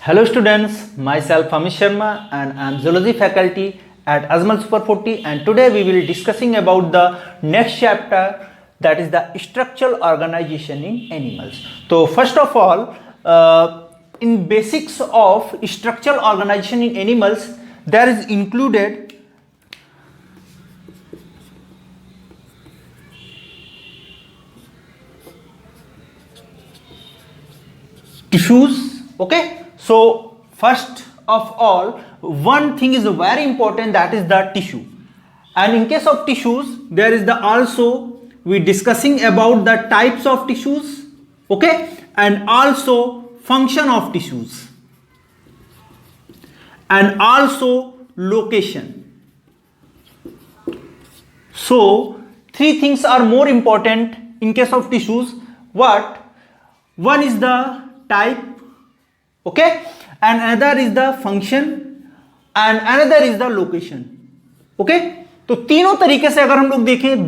Hello students, myself Amit Sharma and I am zoology faculty at Ajmal Super 40 and today we will be discussing about the next chapter, that is the structural organization in animals. So first of all, in basics of structural organization in animals, there is included tissues. Okay, so first of all, one thing is very important, that is the tissue. And in case of tissues, there is the also we discussing about the types of tissues, okay, and also function of tissues and also location. So three things are more important in case of tissues. What? One is the type, okay, and another is the function and another is the location. Okay, तो तीनों तरीके से अगर हम लोग देखें,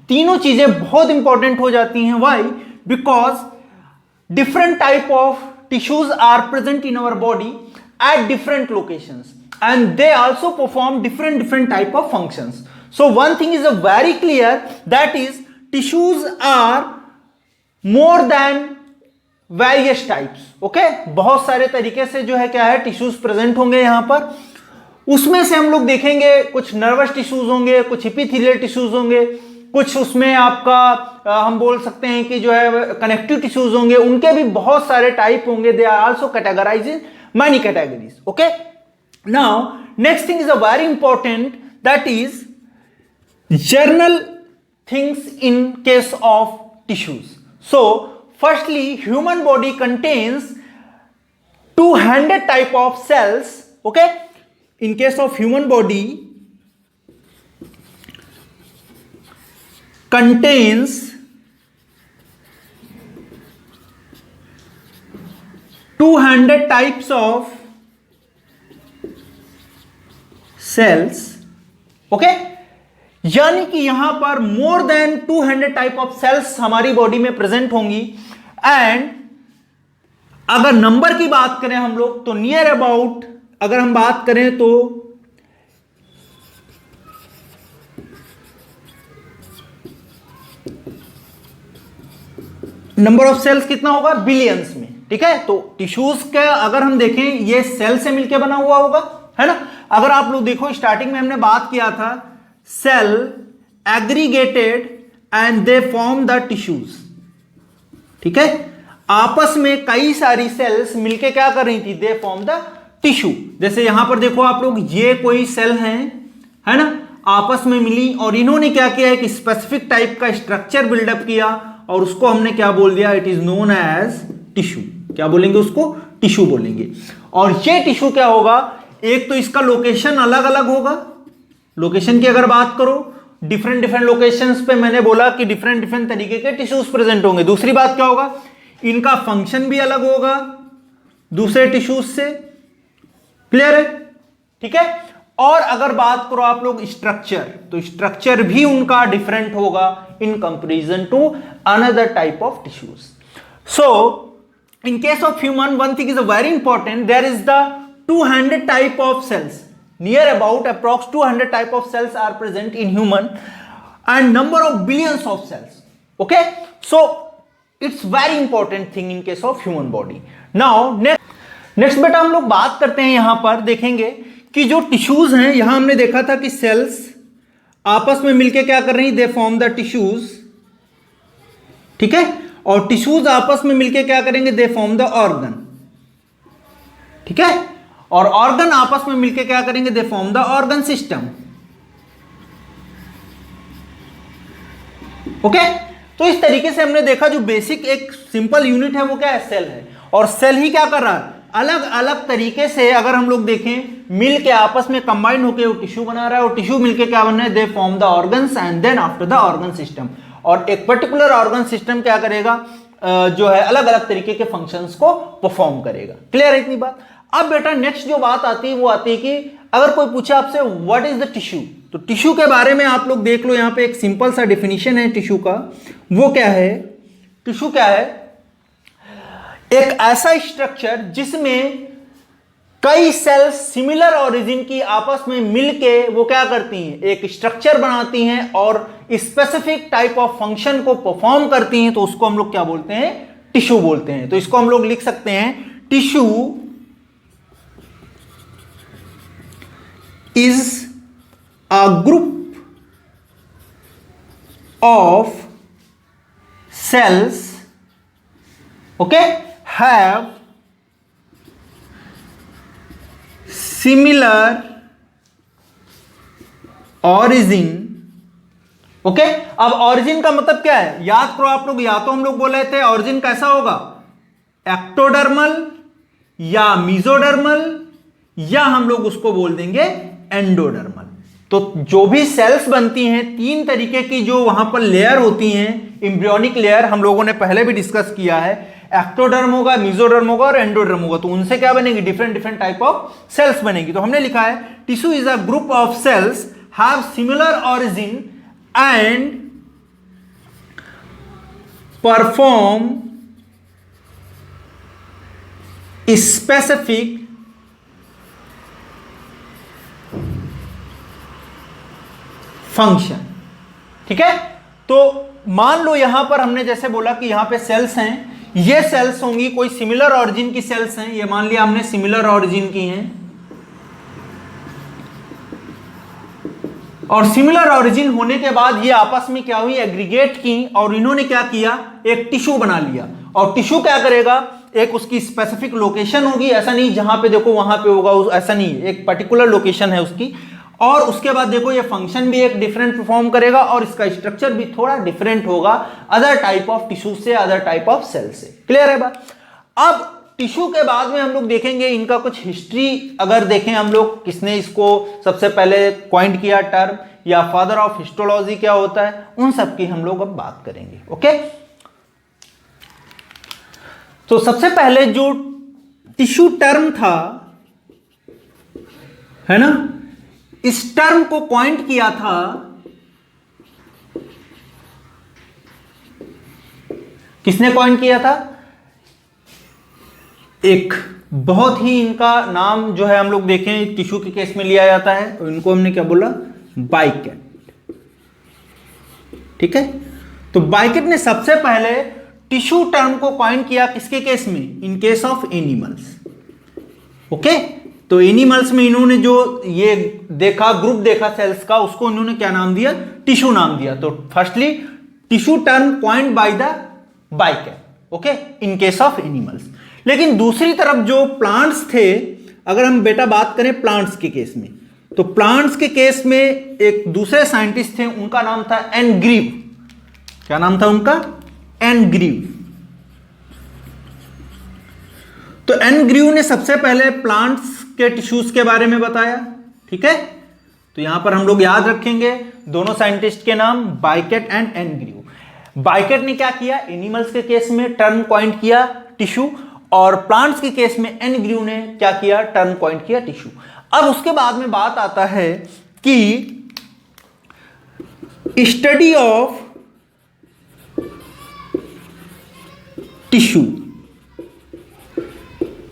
तीनों चीजें बहुत इंपॉर्टेंट हो जाती हैं. Why? Because different type of tissues are present in our body at different locations and they also perform different type of functions. So one thing is very clear, that is tissues are more than various types. Okay, बहुत सारे तरीके से जो है क्या है tissues present होंगे यहां पर. उसमें से हम लोग देखेंगे कुछ नर्वस टिश्यूज होंगे, कुछ एपिथेलियल टिश्यूज होंगे, कुछ उसमें आपका हम बोल सकते हैं कि जो है कनेक्टिव टिश्यूज होंगे. उनके भी बहुत सारे टाइप होंगे. They are also categorised in many categories. Okay, now next thing is a very important, that is general things in case of tissues. So firstly, human body contains 200 type of cells. Okay, in case of human body contains 200 types of cells. Okay, यानी कि यहां पर more than 200 type of cells हमारी body में present होंगी. And अगर number की बात करें हम लोग तो नियर अबाउट अगर हम बात करें तो नंबर ऑफ सेल्स कितना होगा? बिलियंस में. ठीक है, तो टिश्यूज का अगर हम देखें ये सेल से मिलकर बना हुआ होगा, है ना. अगर आप लोग देखो स्टार्टिंग में हमने बात किया था cell aggregated and they form the tissues. ठीक है, आपस में कई सारी सेल्स मिलके क्या कर रही थी? दे फॉर्म द टिश्यू. जैसे यहां पर देखो आप लोग, ये कोई सेल हैं, है ना, आपस में मिली और इन्होंने क्या किया, एक स्पेसिफिक टाइप का स्ट्रक्चर बिल्डअप किया और उसको हमने क्या बोल दिया? It is known as tissue. क्या बोलेंगे उसको? टिश्यू बोलेंगे. और ये टिश्यू क्या होगा? एक तो इसका लोकेशन अलग अलग होगा. लोकेशन की अगर बात करो, डिफरेंट लोकेशंस पे मैंने बोला कि डिफरेंट तरीके के टिश्यूज प्रेजेंट होंगे. दूसरी बात क्या होगा? इनका फंक्शन भी अलग होगा दूसरे टिश्यूज से. क्लियर है? ठीक है. और अगर बात करो आप लोग स्ट्रक्चर, तो स्ट्रक्चर भी उनका डिफरेंट होगा in comparison to another type of tissues. So in case of human, one thing is very important, there is the 200 type of cells. Near about approx 200 type of cells are present in human and number of billions of cells. Okay, so it's very important thing in case of human body. Now next बेटा हम लोग बात करते हैं, यहां पर देखेंगे कि जो टिश्यूज हैं, यहां हमने देखा था कि सेल्स आपस में मिलके क्या कर रही? दे फॉर्म द टिश्यूज. ठीक है, और टिश्यूज आपस में मिलके क्या करेंगे? They form the organ. ठीक है, और ऑर्गन आपस में मिलकर क्या करेंगे? They form the organ system. Okay, तो इस तरीके से हमने देखा जो बेसिक एक सिंपल यूनिट है वो क्या है? सेल है. और सेल ही क्या कर रहा है? अलग अलग तरीके से अगर हम लोग देखें मिल के आपस में कंबाइन होकर वो टिश्यू बना रहा है और टिश्यू मिलके क्या बन रहा है? They form the organs and then after the organ system. और एक पर्टिकुलर ऑर्गन सिस्टम क्या करेगा? जो है अलग अलग तरीके के फंक्शंस को परफॉर्म करेगा. क्लियर है इतनी बात? अब बेटा नेक्स्ट जो बात आती है वो आती है कि अगर कोई पूछे आपसे व्हाट इज द टिश्यू, तो टिश्यू के बारे में आप लोग देख लो, यहां पे एक सिंपल सा डेफिनेशन है टिश्यू का. वो क्या है? टिश्यू क्या है? एक ऐसा स्ट्रक्चर जिसमें कई सेल्स सिमिलर ऑरिजिन की आपस में मिलके वो क्या करती हैं, एक स्ट्रक्चर बनाती हैं और स्पेसिफिक टाइप ऑफ फंक्शन को परफॉर्म करती हैं, तो उसको हम लोग क्या बोलते हैं, टिश्यू बोलते हैं। तो इसको हम लोग लिख सकते हैं tissue is a group of cells, okay, have similar origin, okay। अब origin का मतलब क्या है, याद करो आप लोग, या तो हम लोग बोल रहे थे origin कैसा होगा, एक्टोडर्मल या मीजोडर्मल, या हम लोग उसको बोल देंगे एंडोडर्मल। तो जो भी सेल्स बनती हैं, तीन तरीके की जो वहां पर लेयर होती हैं, एम्ब्रियोनिक लेयर हम लोगों ने पहले भी डिस्कस किया है, एक्टोडर्म होगा, मेसोडर्म होगा और एंडोडर्म होगा। तो उनसे क्या बनेगी, different different type of cells बनेगी। तो हमने लिखा है tissue is a group of cells have similar origin and perform specific function. ठीक है, तो मान लो यहां पर हमने जैसे बोला कि यहां पे सेल्स हैं, ये सेल्स होंगी कोई सिमिलर ऑरिजिन की सेल्स हैं, ये मान लिया हमने सिमिलर ऑरिजिन की हैं, और सिमिलर ऑरिजिन होने के बाद ये आपस में क्या हुई, एग्रीगेट की, और इन्होंने क्या किया, एक टिश्यू बना लिया। और टिश्यू क्या करेगा, एक उसकी स्पेसिफिक लोकेशन होगी, ऐसा नहीं जहां पे देखो वहां पे होगा, ऐसा नहीं, एक पर्टिकुलर लोकेशन है उसकी। और उसके बाद देखो ये फंक्शन भी एक डिफरेंट परफॉर्म करेगा और इसका स्ट्रक्चर भी थोड़ा डिफरेंट होगा अदर टाइप ऑफ टिश्यू से, अदर टाइप ऑफ सेल से। क्लियर है बात। अब टिश्यू के बाद में हम लोग देखेंगे इनका कुछ हिस्ट्री, अगर देखें हम लोग किसने इसको सबसे पहले क्वाइंट किया टर्म, या फादर ऑफ हिस्टोलॉजी क्या होता है, उन सब की हम लोग अब बात करेंगे। ओके, तो सबसे पहले जो टिश्यू टर्म था, है ना, इस टर्म को क्वाइंट किया था किसने क्वाइंट किया था, एक बहुत ही इनका नाम जो है हम लोग देखें टिश्यू के केस में लिया जाता है, तो इनको हमने क्या बोला, बाइकेट। ठीक है, तो बाइकेट ने सबसे पहले टिश्यू टर्म को क्वाइंट किया किसके केस में, इन केस ऑफ एनिमल्स। ओके, तो एनिमल्स में इन्होंने जो ये देखा, ग्रुप देखा सेल्स का, उसको इन्होंने क्या नाम दिया, टिश्यू नाम दिया। तो firstly tissue term coined by the Bichat, okay, in case of animals. लेकिन दूसरी तरफ जो प्लांट्स थे, अगर हम बेटा बात करें प्लांट्स के केस में, तो प्लांट्स के केस में एक दूसरे साइंटिस्ट थे, उनका नाम था एनग्रीव। क्या नाम था उनका, एनग्रीव। तो एनग्रीव ने सबसे पहले प्लांट्स के टिश्यूज के बारे में बताया। ठीक है, तो यहां पर हम लोग याद रखेंगे दोनों साइंटिस्ट के नाम, बाइकेट एंड एनग्रीव। बाइकेट ने क्या किया, एनिमल्स के केस में टर्म पॉइंट किया टिश्यू, और प्लांट्स के केस में एनग्रीव ने क्या किया, टर्म पॉइंट किया टिश्यू। अब उसके बाद में बात आता है कि स्टडी ऑफ टिश्यू।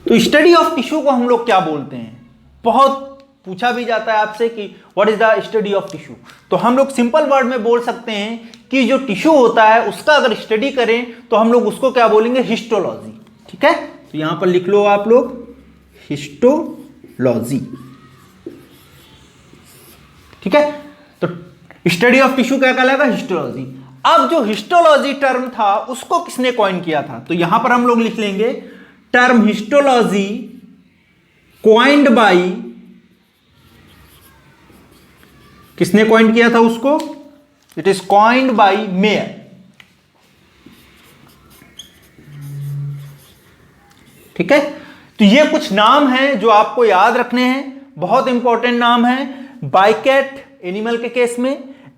तो स्टडी ऑफ टिश्यू को हम लोग क्या बोलते हैं, बहुत पूछा भी जाता है आपसे कि what is the study of tissue. तो हम लोग सिंपल वर्ड में बोल सकते हैं कि जो टिश्यू होता है उसका अगर स्टडी करें तो हम लोग उसको क्या बोलेंगे, हिस्टोलॉजी। ठीक है, तो यहां पर लिख लो आप लोग, हिस्टोलॉजी। ठीक है, तो स्टडी ऑफ टिश्यू क्या कहलाएगा, हिस्टोलॉजी। अब जो हिस्टोलॉजी टर्म था उसको किसने कॉइन किया था, तो यहां पर हम लोग लिख लेंगे टर्म हिस्टोलॉजी क्वाइंड बाई, किसने क्वाइंड किया था उसको, it is coined by Mayer. ठीक है, तो ये कुछ नाम हैं जो आपको याद रखने हैं, बहुत इंपॉर्टेंट नाम है। बाइकेट एनिमल के केस में,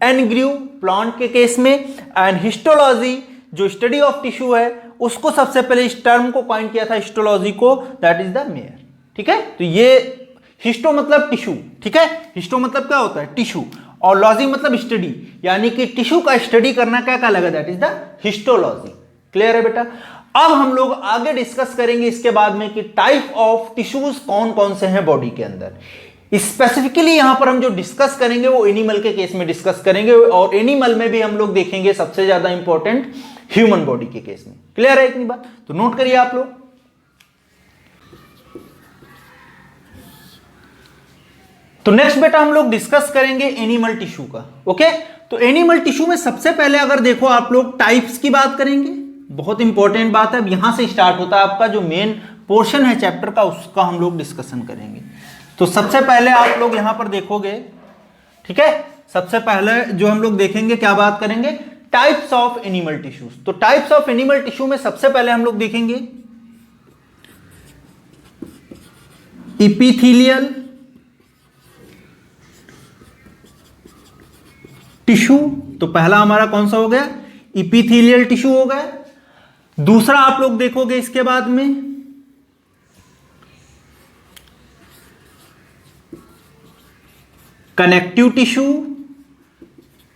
एनग्रीव प्लांट के केस में, एंड हिस्टोलॉजी जो स्टडी ऑफ टिश्यू है उसको सबसे पहले इस टर्म को पॉइंट किया था, हिस्टोलॉजी को, दैट इज द मेयर। ठीक है, तो ये हिस्टो मतलब टिश्यू। ठीक है, हिस्टो मतलब क्या होता है, टिश्यू, और लॉजी मतलब स्टडी, यानी कि टिश्यू का स्टडी करना क्या कहलाएगा, that is the histology. Clear है बेटा। अब हम लोग आगे डिस्कस करेंगे इसके बाद में कि टाइप ऑफ टिश्यूज कौन कौन से हैं बॉडी के अंदर। स्पेसिफिकली यहां पर हम जो डिस्कस करेंगे वो एनिमल के केस में डिस्कस करेंगे, और एनिमल में भी हम लोग देखेंगे सबसे ज्यादा इंपॉर्टेंट ह्यूमन बॉडी के केस में। क्लियर है इतनी बात? तो नोट करिए आप लोग। तो नेक्स्ट बेटा हम लोग डिस्कस करेंगे एनिमल टिश्यू का। ओके, तो एनिमल टिश्यू में सबसे पहले अगर देखो आप लोग टाइप्स की बात करेंगे, बहुत इंपॉर्टेंट बात है। अब यहां से स्टार्ट होता है आपका जो मेन पोर्शन है चैप्टर का, उसका हम लोग डिस्कशन करेंगे। तो सबसे पहले आप लोग यहां पर देखोगे, ठीक है, सबसे पहले जो हम लोग देखेंगे क्या बात करेंगे, टाइप्स ऑफ एनिमल टिश्यूज। तो टाइप्स ऑफ एनिमल टिश्यू में सबसे पहले हम लोग देखेंगे इपिथेलियल टिश्यू। तो पहला हमारा कौन सा हो गया, इपिथेलियल टिश्यू हो गया। दूसरा आप लोग देखोगे इसके बाद में connective tissue.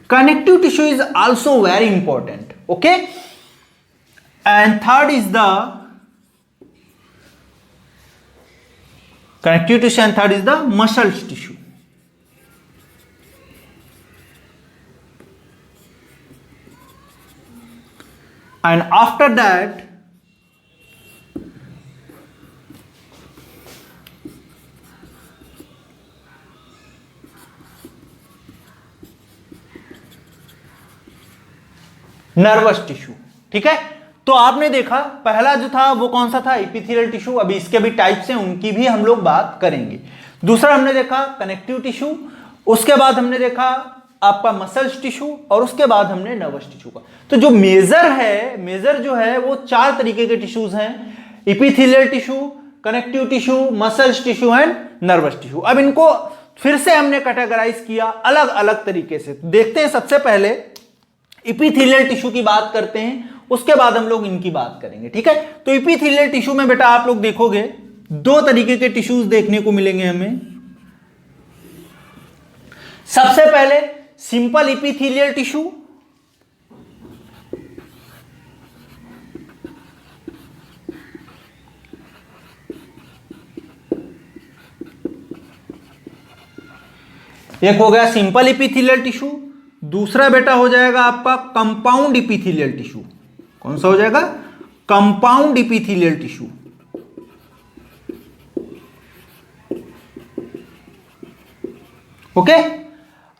Connective tissue is also very important. Okay, and third is the connective tissue and third is the muscle tissue. And after that nervous tissue. ठीक है, तो आपने देखा पहला जो था वो कौन सा था, एपिथेलियल टिश्यू। अभी इसके भी टाइप्स हैं, उनकी भी हम लोग बात करेंगे। दूसरा हमने देखा कनेक्टिव टिश्यू, उसके बाद हमने देखा आपका मसल्स टिश्यू, और उसके बाद हमने नर्वस टिश्यू का। तो जो मेजर जो है वो 4 तरीके के टिश्यूज हैं, epithelial tissue, connective tissue, muscles tissue and nervous tissue. अब इनको फिर से हमने कैटेगराइज किया अलग अलग तरीके से। देखते हैं, सबसे पहले एपिथेलियल टिश्यू की बात करते हैं, उसके बाद हम लोग इनकी बात करेंगे। ठीक है, तो एपिथेलियल टिश्यू में बेटा आप लोग देखोगे 2 तरीके के टिश्यूज देखने को मिलेंगे हमें। सबसे पहले सिंपल एपिथेलियल टिश्यू, एक हो गया सिंपल एपिथेलियल टिश्यू। दूसरा बेटा हो जाएगा आपका कंपाउंड एपिथेलियल टिश्यू। कौन सा हो जाएगा, कंपाउंड एपिथेलियल टिश्यू। ओके,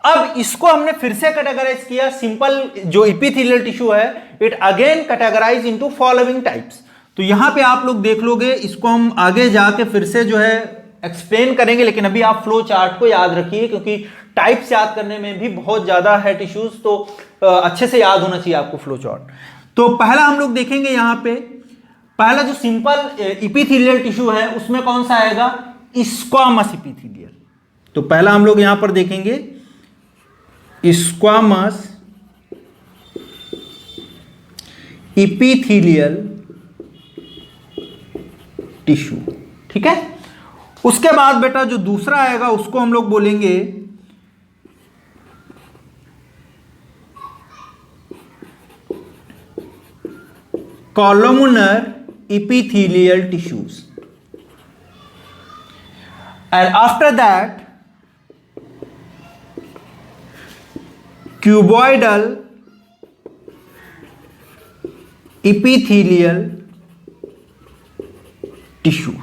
अब इसको हमने फिर से कैटेगराइज किया। सिंपल जो एपिथेलियल टिश्यू है, it again categorise into following types. तो यहां पे आप लोग देख लोगे, इसको हम आगे जाके फिर से जो है एक्सप्लेन करेंगे, लेकिन अभी आप फ्लो चार्ट को याद रखिए, क्योंकि टाइप्स याद करने में भी बहुत ज्यादा है टिश्यूज, तो अच्छे से याद होना चाहिए आपको फ्लो चार्ट। तो पहला हम लोग देखेंगे यहां पे, पहला जो सिंपल एपिथेलियल टिश्यू है उसमें कौन सा आएगा, स्क्वामस एपिथेलियल। तो पहला हम लोग यहां पर देखेंगे स्क्वामस एपिथेलियल टिश्यू। ठीक है, उसके बाद बेटा जो दूसरा आएगा उसको हम लोग बोलेंगे columnar epithelial tissues, and after that cuboidal epithelial tissue।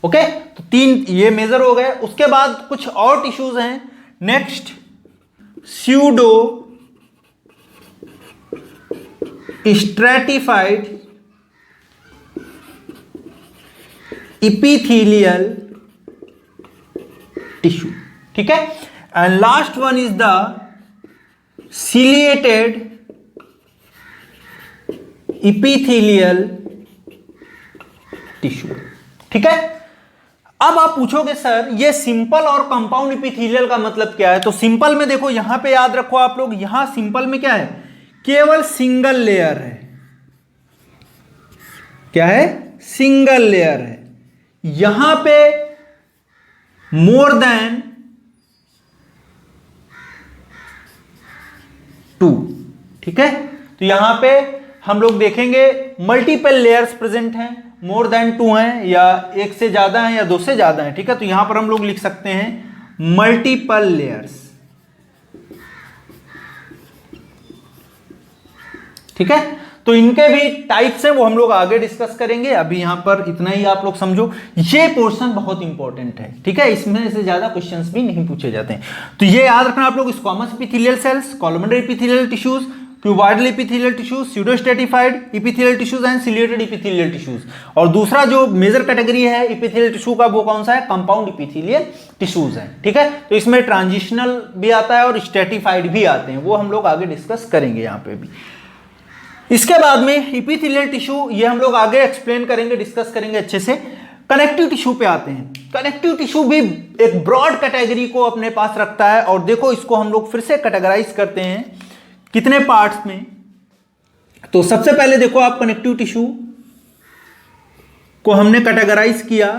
Okay, तो 3 ये मेजर हो गए। उसके बाद कुछ और टिश्यूज हैं। Next pseudo stratified epithelial tissue। ठीक है, and last one is the ciliated epithelial tissue। ठीक है, अब आप पूछोगे सर ये सिंपल और कंपाउंड एपिथेलियल का मतलब क्या है। तो सिंपल में देखो, यहां पे याद रखो आप लोग, यहां सिंपल में क्या है, केवल सिंगल लेयर है। क्या है, सिंगल लेयर है। यहां पे मोर देन 2। ठीक है, तो यहां पे हम लोग देखेंगे मल्टीपल लेयर्स प्रेजेंट हैं, मोर देन 2 हैं या एक से ज्यादा हैं या 2 से ज्यादा हैं, ठीक है। तो यहां पर हम लोग लिख सकते हैं मल्टीपल लेयर्स, ठीक है। तो इनके भी टाइप्स हैं, वो हम लोग आगे डिस्कस करेंगे। अभी यहां पर इतना ही आप लोग समझो, ये पोर्शन बहुत इंपॉर्टेंट है, ठीक है। इसमें से ज्यादा क्वेश्चंस भी नहीं पूछे जाते हैं, तो ये याद रखना आप लोग। Squamous epithelial cells, columnar epithelial tissues, cuboidal epithelial tissues, pseudostratified epithelial tissues and ciliated epithelial tissues. और दूसरा जो मेजर कैटेगरी है एपिथेलियल टिश्यू का, वो कौन सा है? कंपाउंड एपिथेलियल टिश्यूज है, ठीक है। तो इसमें ट्रांजिशनल भी आता है और स्ट्रेटिफाइड भी आते हैं, वो हम लोग आगे डिस्कस करेंगे यहाँ पे भी। इसके बाद में एपिथेलियल टिश्यू, ये हम लोग आगे एक्सप्लेन करेंगे, डिस्कस करेंगे अच्छे से। कनेक्टिव टिश्यू पे आते हैं। कनेक्टिव टिश्यू भी एक ब्रॉड कैटेगरी को अपने पास रखता है, और देखो इसको हम लोग फिर से कैटेगराइज करते हैं कितने पार्ट्स में। तो सबसे पहले देखो आप, कनेक्टिव टिश्यू को हमने कैटेगराइज किया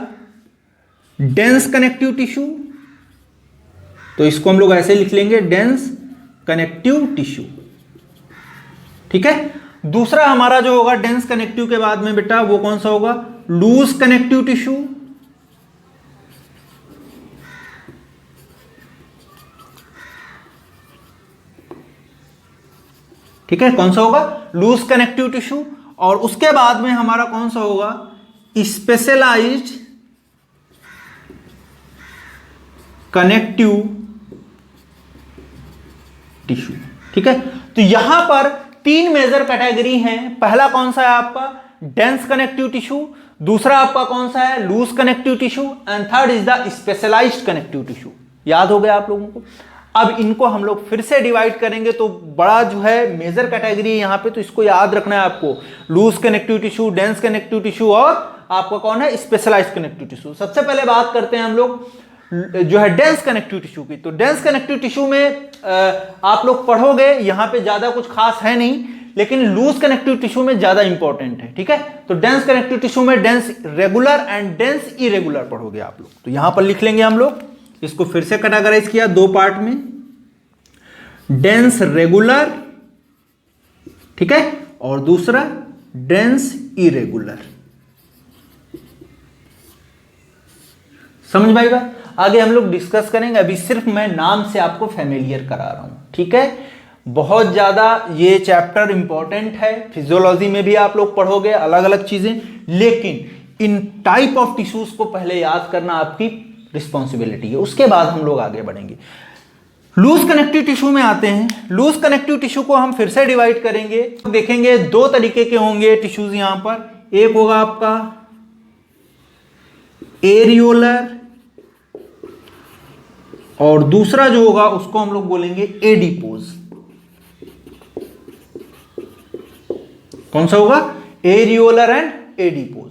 डेंस कनेक्टिव टिश्यू, तो इसको हम लोग ऐसे लिख लेंगे डेंस कनेक्टिव टिश्यू, ठीक है। दूसरा हमारा जो होगा डेंस कनेक्टिव के बाद में बेटा, वो कौन सा होगा? लूज कनेक्टिव टिश्यू, ठीक है। कौन सा होगा? Loose connective tissue. और उसके बाद में हमारा कौन सा होगा? स्पेशलाइज्ड कनेक्टिव टिश्यू, ठीक है। तो यहां पर 3 मेजर कैटेगरी हैं। पहला कौन सा है आपका? Dense connective tissue. दूसरा आपका कौन सा है? Loose connective tissue. And third is the specialised connective tissue. याद हो गया आप लोगों को? अब इनको हम लोग फिर से डिवाइड करेंगे, तो बड़ा जो है मेजर कैटेगरी है यहां पे, तो इसको याद रखना है आपको। Loose connective tissue, dense connective tissue और आपका कौन है? Specialised connective tissue. सबसे पहले बात करते हैं हम लोग जो है डेंस कनेक्टिव टिश्यू की। तो डेंस कनेक्टिव टिश्यू में आप लोग पढ़ोगे, यहां पे ज्यादा कुछ खास है नहीं, लेकिन लूज कनेक्टिव टिश्यू में ज्यादा इंपॉर्टेंट है, ठीक है। तो डेंस कनेक्टिव टिश्यू में dense regular and dense irregular पढ़ोगे आप लोग। तो यहां पर लिख लेंगे हम लोग, इसको फिर से कैटेगराइज किया 2 पार्ट में, डेंस रेगुलर, ठीक है, और दूसरा डेंस इरेगुलर। समझ में आएगा? आगे हम लोग डिस्कस करेंगे, अभी सिर्फ मैं नाम से आपको फैमिलियर करा रहा हूं, ठीक है। बहुत ज्यादा ये चैप्टर इंपॉर्टेंट है, फिजियोलॉजी में भी आप लोग पढ़ोगे अलग अलग चीजें, लेकिन इन टाइप ऑफ टिश्यूज को पहले याद करना आपकी रिस्पॉन्सिबिलिटी है, उसके बाद हम लोग आगे बढ़ेंगे। लूज कनेक्टिव टिश्यू में आते हैं। लूज कनेक्टिव टिश्यू को हम फिर से डिवाइड करेंगे, देखेंगे 2 तरीके के होंगे टिश्यूज यहां पर। एक होगा आपका एरियोलर, और दूसरा जो होगा उसको हम लोग बोलेंगे एडिपोज। कौन सा होगा? Areolar and adipose.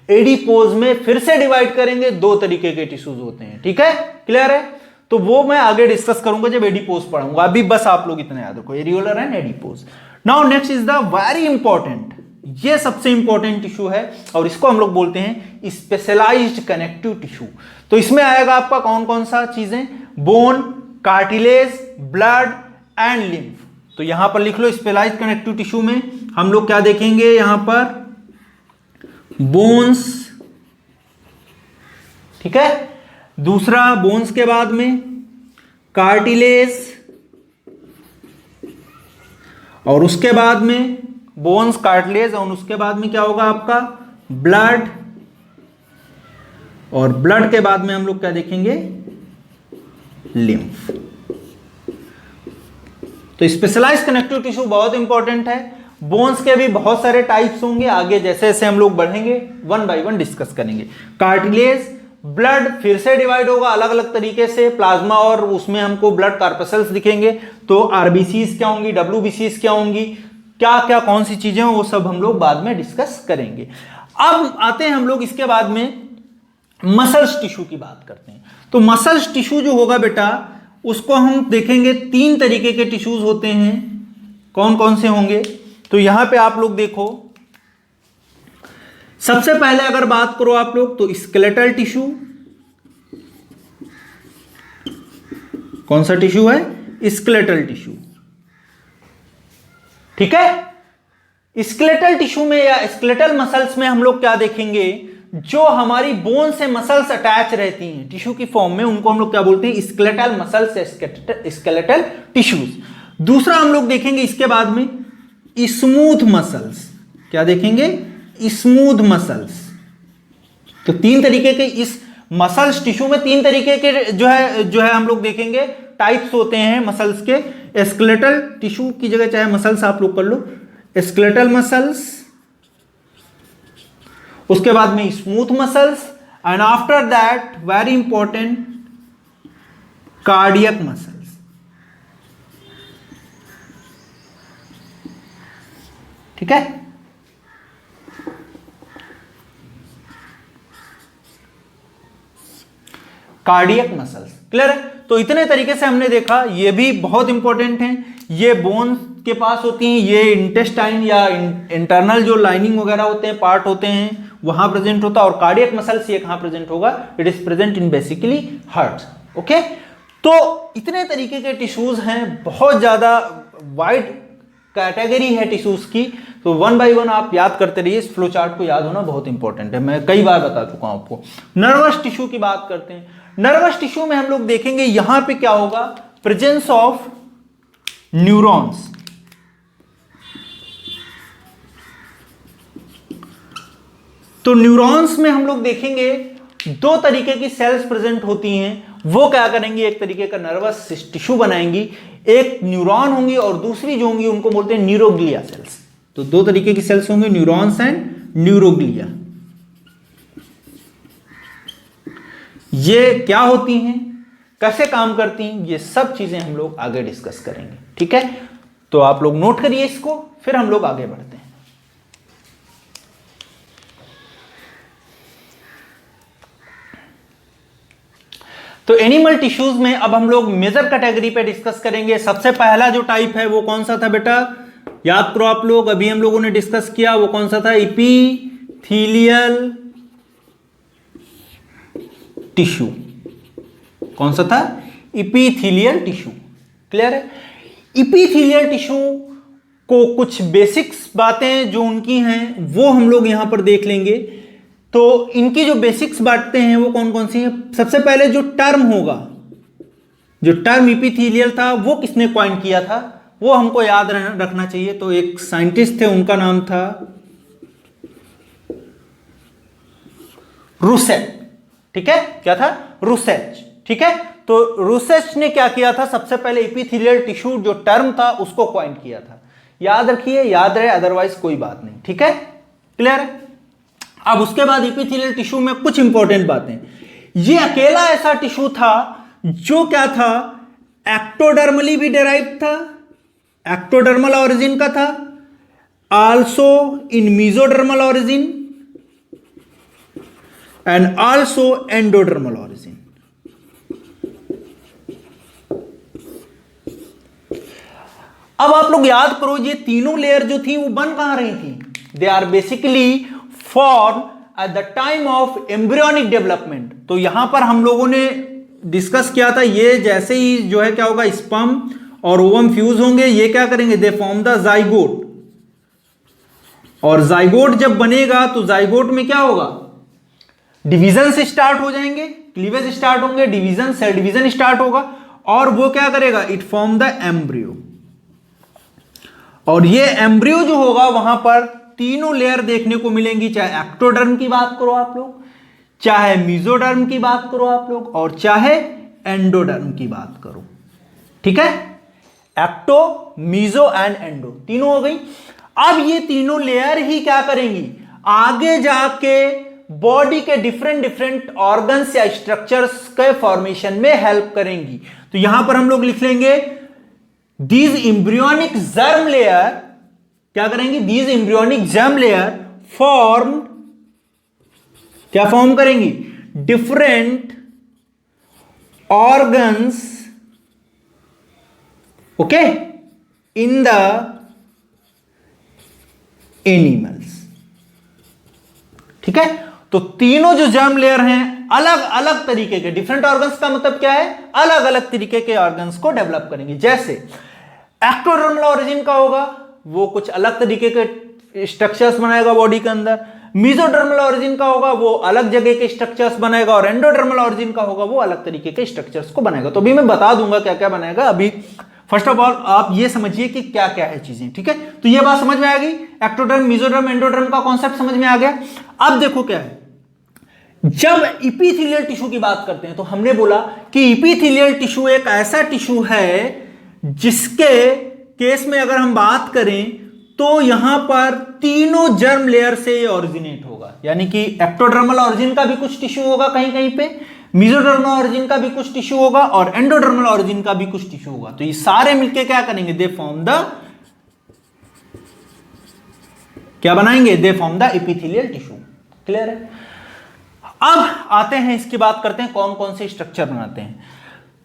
एडिपोज में फिर से डिवाइड करेंगे, 2 तरीके के टिश्यूज होते हैं, ठीक है। क्लियर है? तो वो मैं आगे डिस्कस करूंगा जब एडिपोज पढ़ूंगा, अभी बस आप लोग इतना याद रखो, areolar and adipose. Now next is the very important, ये सबसे इंपॉर्टेंट टिश्यू है, और इसको हम लोग बोलते हैं स्पेशलाइज्ड कनेक्टिव टिश्यू। तो इसमें आएगा आपका कौन कौन सा चीजें? Bone, cartilage, blood and lymph. तो यहां पर लिख लो, स्पेशलाइज्ड कनेक्टिव टिश्यू में हम लोग क्या देखेंगे? यहां पर बोन्स, ठीक है। दूसरा बोन्स के बाद में कार्टिलेज, और उसके बाद में बोन्स, कार्टिलेज, और उसके बाद में क्या होगा आपका? ब्लड, और ब्लड के बाद में हम लोग क्या देखेंगे? लिम्फ। तो स्पेशलाइज्ड कनेक्टिव टिश्यू बहुत इंपॉर्टेंट है। बोन्स के भी बहुत सारे टाइप्स होंगे, आगे जैसे जैसे हम लोग बढ़ेंगे 1 बाय 1 डिस्कस करेंगे। कार्टिलेज, ब्लड फिर से डिवाइड होगा अलग अलग तरीके से, प्लाज्मा, और उसमें हमको ब्लड कार्पसेल्स दिखेंगे। तो आरबीसीज क्या होंगी, डब्ल्यूबीसीज क्या होंगी, क्या क्या कौन सी चीजें वो सब हम लोग बाद में डिस्कस करेंगे। अब आते हैं हम लोग इसके बाद में मसल्स टिश्यू की बात करते हैं। तो मसल्स टिश्यू जो होगा बेटा, उसको हम देखेंगे 3 तरीके के टिश्यूज होते हैं। कौन कौन से होंगे? तो यहां पे आप लोग देखो, सबसे पहले अगर बात करो आप लोग तो स्केलेटल टिश्यू। कौन सा टिश्यू है? स्केलेटल टिश्यू, ठीक है। स्केलेटल टिश्यू में या स्केलेटल मसल्स में हम लोग क्या देखेंगे, जो हमारी बोन से मसल्स अटैच रहती हैं टिश्यू की फॉर्म में, उनको हम लोग क्या बोलते हैं, स्केलेटल मसल्स, स्केलेटल टिश्यूज। दूसरा हम लोग देखेंगे इसके बाद में स्मूथ मसल्स। क्या देखेंगे, स्मूथ मसल्स। तो तीन तरीके के इस मसल्स टिश्यू में तीन तरीके के जो है हम लोग देखेंगे टाइप्स होते हैं मसल्स के। स्केलेटल टिश्यू की जगह चाहे मसल्स आप लोग कर लो, स्केलेटल मसल्स, उसके बाद में smooth muscles, and after that very important cardiac muscles. ठीक है, कार्डियक मसल्स। क्लियर है? तो इतने तरीके से हमने देखा, ये भी बहुत इंपॉर्टेंट है। ये बोन के पास होती हैं, ये इंटेस्टाइन या इंटरनल जो लाइनिंग वगैरह होते हैं, पार्ट होते हैं, वहां प्रेजेंट होता है। और कार्डियक मसल्स ये कहां प्रेजेंट होगा, it is present in basically heart. Okay, तो इतने तरीके के टिश्यूज हैं, बहुत ज्यादा वाइड कैटेगरी है टिश्यूज की। तो वन बाय वन आप याद करते रहिए, इस फ्लो चार्ट को याद होना बहुत इंपॉर्टेंट है, मैं कई बार बता चुका हूं आपको। नर्वस टिश्यू की बात करते हैं। नर्वस टिश्यू में हम लोग देखेंगे यहां पे क्या होगा, प्रेजेंस ऑफ न्यूरॉन्स। तो न्यूरॉन्स में हम लोग देखेंगे दो तरीके की सेल्स प्रेजेंट होती हैं। वो क्या करेंगी, एक तरीके का नर्वस टिश्यू बनाएंगी, एक न्यूरॉन होंगी और दूसरी जो होंगी उनको बोलते हैं न्यूरोग्लिया सेल्स। तो दो तरीके की सेल्स होंगे, न्यूरॉन्स एंड न्यूरोग्लिया। ये क्या होती हैं, कैसे काम करती हैं, ये सब चीजें हम लोग आगे डिस्कस करेंगे। ठीक है, तो आप लोग नोट करिए इसको, फिर हम लोग आगे बढ़ते हैं। तो एनिमल टिश्यूज में अब हम लोग मेजर कैटेगरी पे डिस्कस करेंगे। सबसे पहला जो टाइप है वो कौन सा था बेटा, याद करो आप लोग, अभी हम लोगों ने डिस्कस किया, वो कौन सा था, इपीथीलियल टिश्यू। कौन सा था, इपीथीलियल टिश्यू। क्लियर है? इपीथीलियल टिश्यू को कुछ बेसिक्स बातें जो उनकी हैं वो हम लोग यहां पर देख लेंगे। तो इनकी जो बेसिक्स बातें हैं वो कौन कौन सी हैं। सबसे पहले जो टर्म होगा, जो टर्म इपीथीलियल था वो किसने कॉइन किया था, वो हमको याद रखना चाहिए। तो एक साइंटिस्ट थे, उनका नाम था रूसेट। ठीक है, क्या था, रूसेट। ठीक है, तो रूसेट ने क्या किया था, सबसे पहले इपीथीलियल टिश्यू जो टर्म था उसको कॉइन किया था। याद रखिए, याद रहे, अदरवाइज कोई बात नहीं। ठीक है, क्लियर है? अब उसके बाद इपीथीलियल टिश्यू में कुछ इंपॉर्टेंट बातें। ये अकेला ऐसा टिश्यू था जो क्या था, एक्टोडर्मली भी डेराइव था, एक्टोडर्मल ऑरिजिन का था, also in mesodermal origin and also endodermal origin. अब आप लोग याद करो, ये तीनों लेयर जो थी वो बन कहां रही थी, they are basically form at the time of embryonic development. तो यहां पर हम लोगों ने डिस्कस किया था, ये जैसे ही जो है क्या होगा, स्पर्म और ओवम फ्यूज होंगे, ये क्या करेंगे, दे फॉर्म द जाइगोट। और जाइगोट जब बनेगा तो जाइगोट में क्या होगा, डिवीजन से स्टार्ट हो जाएंगे, क्लीवेज स्टार्ट होंगे, डिवीजन, सेल डिवीजन स्टार्ट होगा, और वो क्या करेगा, इट फॉर्म द एम्ब्रियो। और ये एम्ब्रियो जो होगा वहां पर तीनों लेयर देखने को मिलेंगी, चाहे एक्टोडर्म की बात करो आप लोग, चाहे मेसोडर्म की बात करो आप लोग, और चाहे एंडोडर्म की बात करो। ठीक है, एक्टो, मीजो एंड एंडो तीनों हो गई। अब ये तीनों लेयर ही क्या करेंगी, आगे जाके बॉडी के डिफरेंट डिफरेंट ऑर्गन्स या स्ट्रक्चर्स के फॉर्मेशन में हेल्प करेंगी। तो यहां पर हम लोग लिख लेंगे, दीज एम्ब्रियोनिक जर्म लेयर क्या करेंगी, these embryonic germ layer form, क्या फॉर्म करेंगी, different organs, okay, in the animals. ठीक है, तो तीनों जो जर्म लेयर हैं अलग अलग तरीके के, डिफरेंट ऑर्गन्स का मतलब क्या है, अलग अलग तरीके के ऑर्गन्स को डेवलप करेंगे। जैसे एक्टोडर्मल ऑरिजिन का होगा, वो कुछ अलग तरीके के स्ट्रक्चर्स बनाएगा बॉडी के अंदर, मेसोडर्मल ऑरिजिन का होगा वो अलग जगह के स्ट्रक्चर्स बनाएगा, और एंडोडर्मल ऑरिजिन का होगा वो अलग तरीके के स्ट्रक्चर्स को बनाएगा। तो अभी मैं बता दूंगा क्या क्या बनाएगा। अभी फर्स्ट ऑफ ऑल आप ये समझिए कि क्या क्या है चीजें, ठीक है। तो ये बात समझ में आ गई, एक्टोडर्म, मेसोडर्म, एंडोडर्म का कॉन्सेप्ट समझ में आ गया। अब देखो क्या है, जब इपीथेलियल टिश्यू की बात करते हैं तो हमने बोला कि इपीथेलियल टिश्यू एक ऐसा टिश्यू है जिसके केस में अगर हम बात करें तो यहां पर तीनों जर्म लेयर से ओरिजिनेट होगा, यानी कि एक्टोडर्मल ऑरिजिन का भी कुछ टिश्यू होगा कहीं कहीं पे, मेसोडर्मल ऑरिजिन का भी कुछ टिश्यू होगा, और एंडोडर्मल ऑरिजिन का भी कुछ टिश्यू होगा। तो ये सारे मिलके क्या करेंगे, दे फॉर्म द, क्या बनाएंगे, दे form the epithelial tissue. Clear है। अब आते हैं, इसकी बात करते हैं कौन कौन से स्ट्रक्चर बनाते हैं।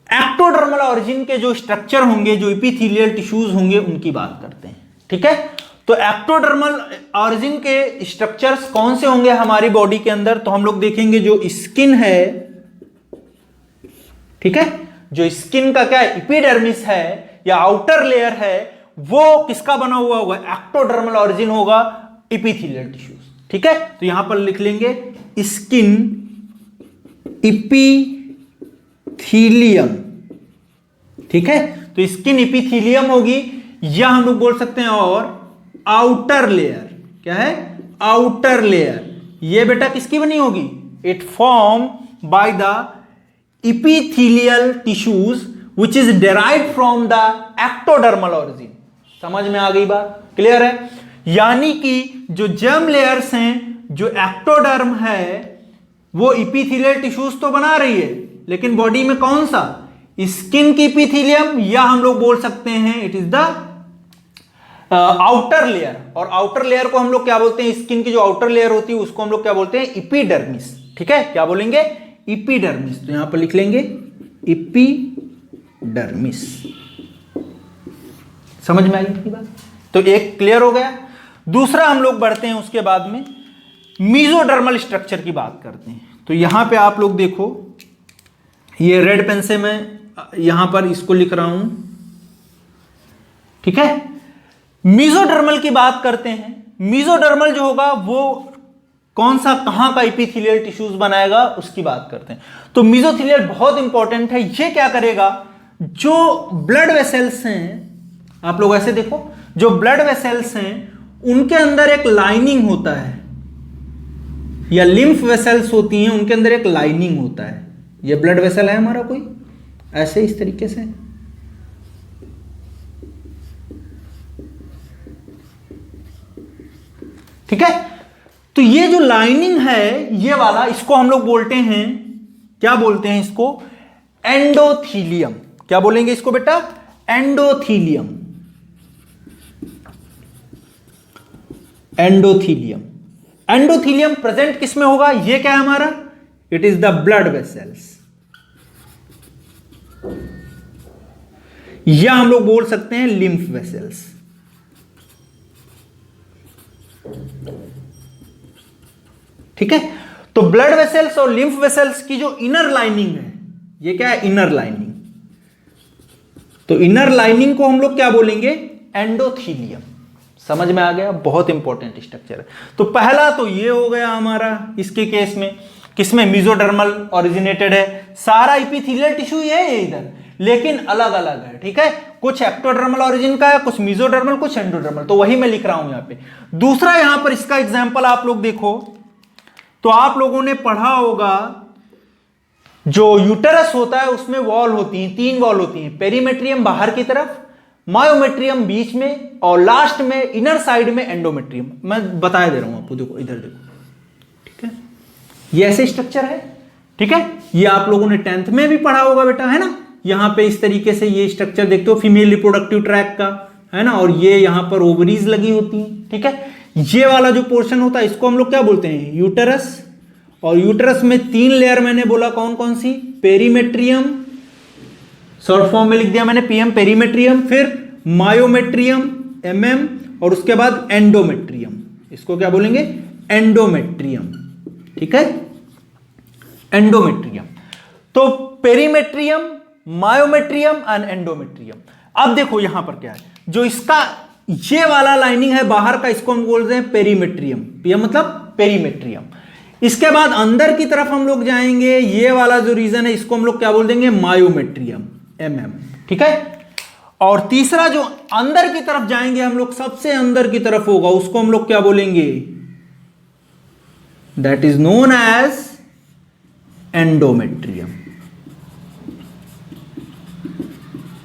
एक्टोडर्मल ऑरिजिन के जो स्ट्रक्चर होंगे, जो इपीथेलियल टिश्यूज होंगे, उनकी बात करते हैं, ठीक है। तो एक्टोडर्मल ऑरिजिन के स्ट्रक्चर्स कौन से होंगे हमारी बॉडी के अंदर, तो हम लोग देखेंगे जो स्किन है, ठीक है, जो स्किन का क्या है, एपिडर्मिस है या आउटर लेयर है, वो किसका बना हुआ होगा, एक्टोडर्मल ऑरिजिन होगा, इपीथेलियल टिश्यूज, ठीक है। तो यहां पर लिख लेंगे स्किन इपीथीलियम, ठीक है। तो स्किन इपीथीलियम होगी, या हम लोग बोल सकते हैं और आउटर लेयर, क्या है, आउटर लेयर, ये बेटा किसकी बनी होगी, it form by the epithelial tissues which is derived from the ectodermal origin. समझ में आ गई बात, क्लियर है। यानी कि जो जर्म लेयर्स हैं, जो एक्टोडर्म है, वो इपीथेलियल टिश्यूज तो बना रही है, लेकिन बॉडी में कौन सा, स्किन की इपीथेलियम, या हम लोग बोल सकते हैं it is the outer layer. और आउटर लेयर को हम लोग क्या बोलते हैं, स्किन की जो आउटर लेयर होती है उसको हम लोग क्या बोलते हैं, इपीडर्मिस, ठीक है। क्या बोलेंगे, इपीडर्मिस। तो यहां पर लिख लेंगे इपीडर्मिस। समझ में आई इतनी बात, तो एक क्लियर हो गया। दूसरा हम लोग बढ़ते हैं उसके बाद में, मेसोडर्मल स्ट्रक्चर की बात करते हैं। तो यहां पे आप लोग देखो, ये रेड पेन से मैं यहां पर इसको लिख रहा हूं, ठीक है। मेसोडर्मल की बात करते हैं। मेसोडर्मल जो होगा वो कौन सा, कहां का इपीथेलियल टिश्यूज बनाएगा, उसकी बात करते हैं। तो मेसोथेलियल बहुत इंपॉर्टेंट है। ये क्या करेगा, जो ब्लड वेसल्स हैं, आप लोग ऐसे देखो, जो ब्लड वेसल्स हैं उनके अंदर एक लाइनिंग होता है, या लिम्फ वेसल्स होती हैं, उनके अंदर एक लाइनिंग होता है। ये ब्लड वेसल है हमारा कोई, ऐसे इस तरीके से, ठीक है। तो ये जो लाइनिंग है, ये वाला, इसको हम लोग बोलते हैं, क्या बोलते हैं इसको, एंडोथीलियम। क्या बोलेंगे इसको बेटा, एंडोथीलियम, एंडोथीलियम। एंडोथीलियम प्रेजेंट किस में होगा, ये क्या है हमारा, it is the blood vessels, या हम लोग बोल सकते हैं लिम्फ वेसल्स, ठीक है। तो ब्लड वेसल्स और लिम्फ वेसल्स की जो इनर लाइनिंग है, ये क्या है, इनर लाइनिंग। तो इनर लाइनिंग को हम लोग क्या बोलेंगे, एंडोथीलियम। समझ में आ गया, बहुत इंपॉर्टेंट स्ट्रक्चर है। तो पहला तो ये हो गया हमारा इसके केस में, किसमें, मेसोडर्मल ओरिजिनेटेड है, सारा इपीथेलियल टिश्यू ये है इधर, लेकिन अलग अलग है, ठीक है। कुछ एक्टोडर्मल ऑरिजिन का है, कुछ मेसोडर्मल, कुछ एंडोडर्मल, तो वही मैं लिख रहा हूं यहां पे। दूसरा यहां पर इसका एग्जांपल आप लोग देखो, तो आप लोगों ने पढ़ा होगा जो यूटेरस होता है उसमें वॉल होती हैं, 3 वॉल होती हैं, पेरीमेट्रियम बाहर की तरफ, मायोमेट्रियम बीच में, और लास्ट में इनर साइड में एंडोमेट्रियम। मैं बता दे रहा हूं आपको, देखो इधर देखो, ठीक है। ये ऐसे स्ट्रक्चर है, ठीक है। ये आप लोगों ने 10th में भी पढ़ा होगा बेटा, है ना। यहां पे इस तरीके से ये स्ट्रक्चर देखते हो, फीमेल रिप्रोडक्टिव ट्रैक्ट का, है ना, और ये यहां पर ओवरीज लगी होती हैं, ठीक है। ये वाला जो पोर्शन होता है इसको हम लोग क्या बोलते हैं, यूटेरस। और यूटेरस में 3 लेयर मैंने बोला कौन कौन सी, पेरीमेट्रियम, शॉर्ट फॉर्म में लिख दिया मैंने पीएम, पेरीमेट्रियम, फिर मायोमेट्रियम, एमएम, और उसके बाद एंडोमेट्रियम। इसको क्या बोलेंगे, एंडोमेट्रियम, ठीक है, एंडोमेट्रियम। तो पेरीमेट्रियम, मायोमेट्रियम एंड एंडोमेट्रियम। अब देखो यहां पर क्या है, जो इसका ये वाला लाइनिंग है बाहर का, इसको हम बोलते हैं पेरीमेट्रियम, पीएम मतलब पेरीमेट्रियम। इसके बाद अंदर की तरफ हम लोग जाएंगे, ये वाला जो रीजन है इसको हम लोग क्या बोल देंगे, मायोमेट्रियम, एमएम, ठीक है। और तीसरा जो अंदर की तरफ जाएंगे हम लोग, सबसे अंदर की तरफ होगा, उसको हम लोग क्या बोलेंगे, that is known as endometrium.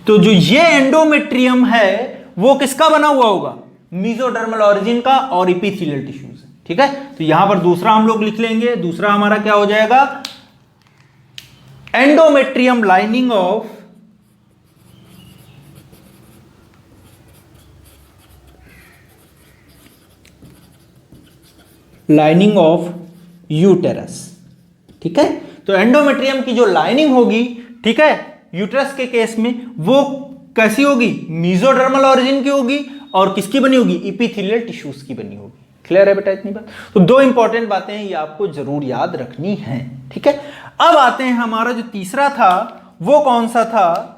तो जो ये एंडोमेट्रियम है वो किसका बना हुआ होगा, मेसोडर्मल ऑरिजिन का और इपिथेलियल टिश्यूज, ठीक है। तो यहां पर दूसरा हम लोग लिख लेंगे, दूसरा हमारा क्या हो जाएगा, एंडोमेट्रियम लाइनिंग ऑफ यूटेरस, ठीक है। तो एंडोमेट्रियम की जो लाइनिंग होगी, ठीक है, यूटेरस के केस में वो कैसी होगी, मेसोडर्मल ऑरिजिन की होगी और किसकी बनी होगी, इपिथेलियल टिश्यूज की बनी होगी। क्लियर है बेटा इतनी बात। तो दो इंपॉर्टेंट बातें हैं, ये आपको जरूर याद रखनी है, ठीक है। अब आते हैं हमारा जो तीसरा था वो कौन सा था,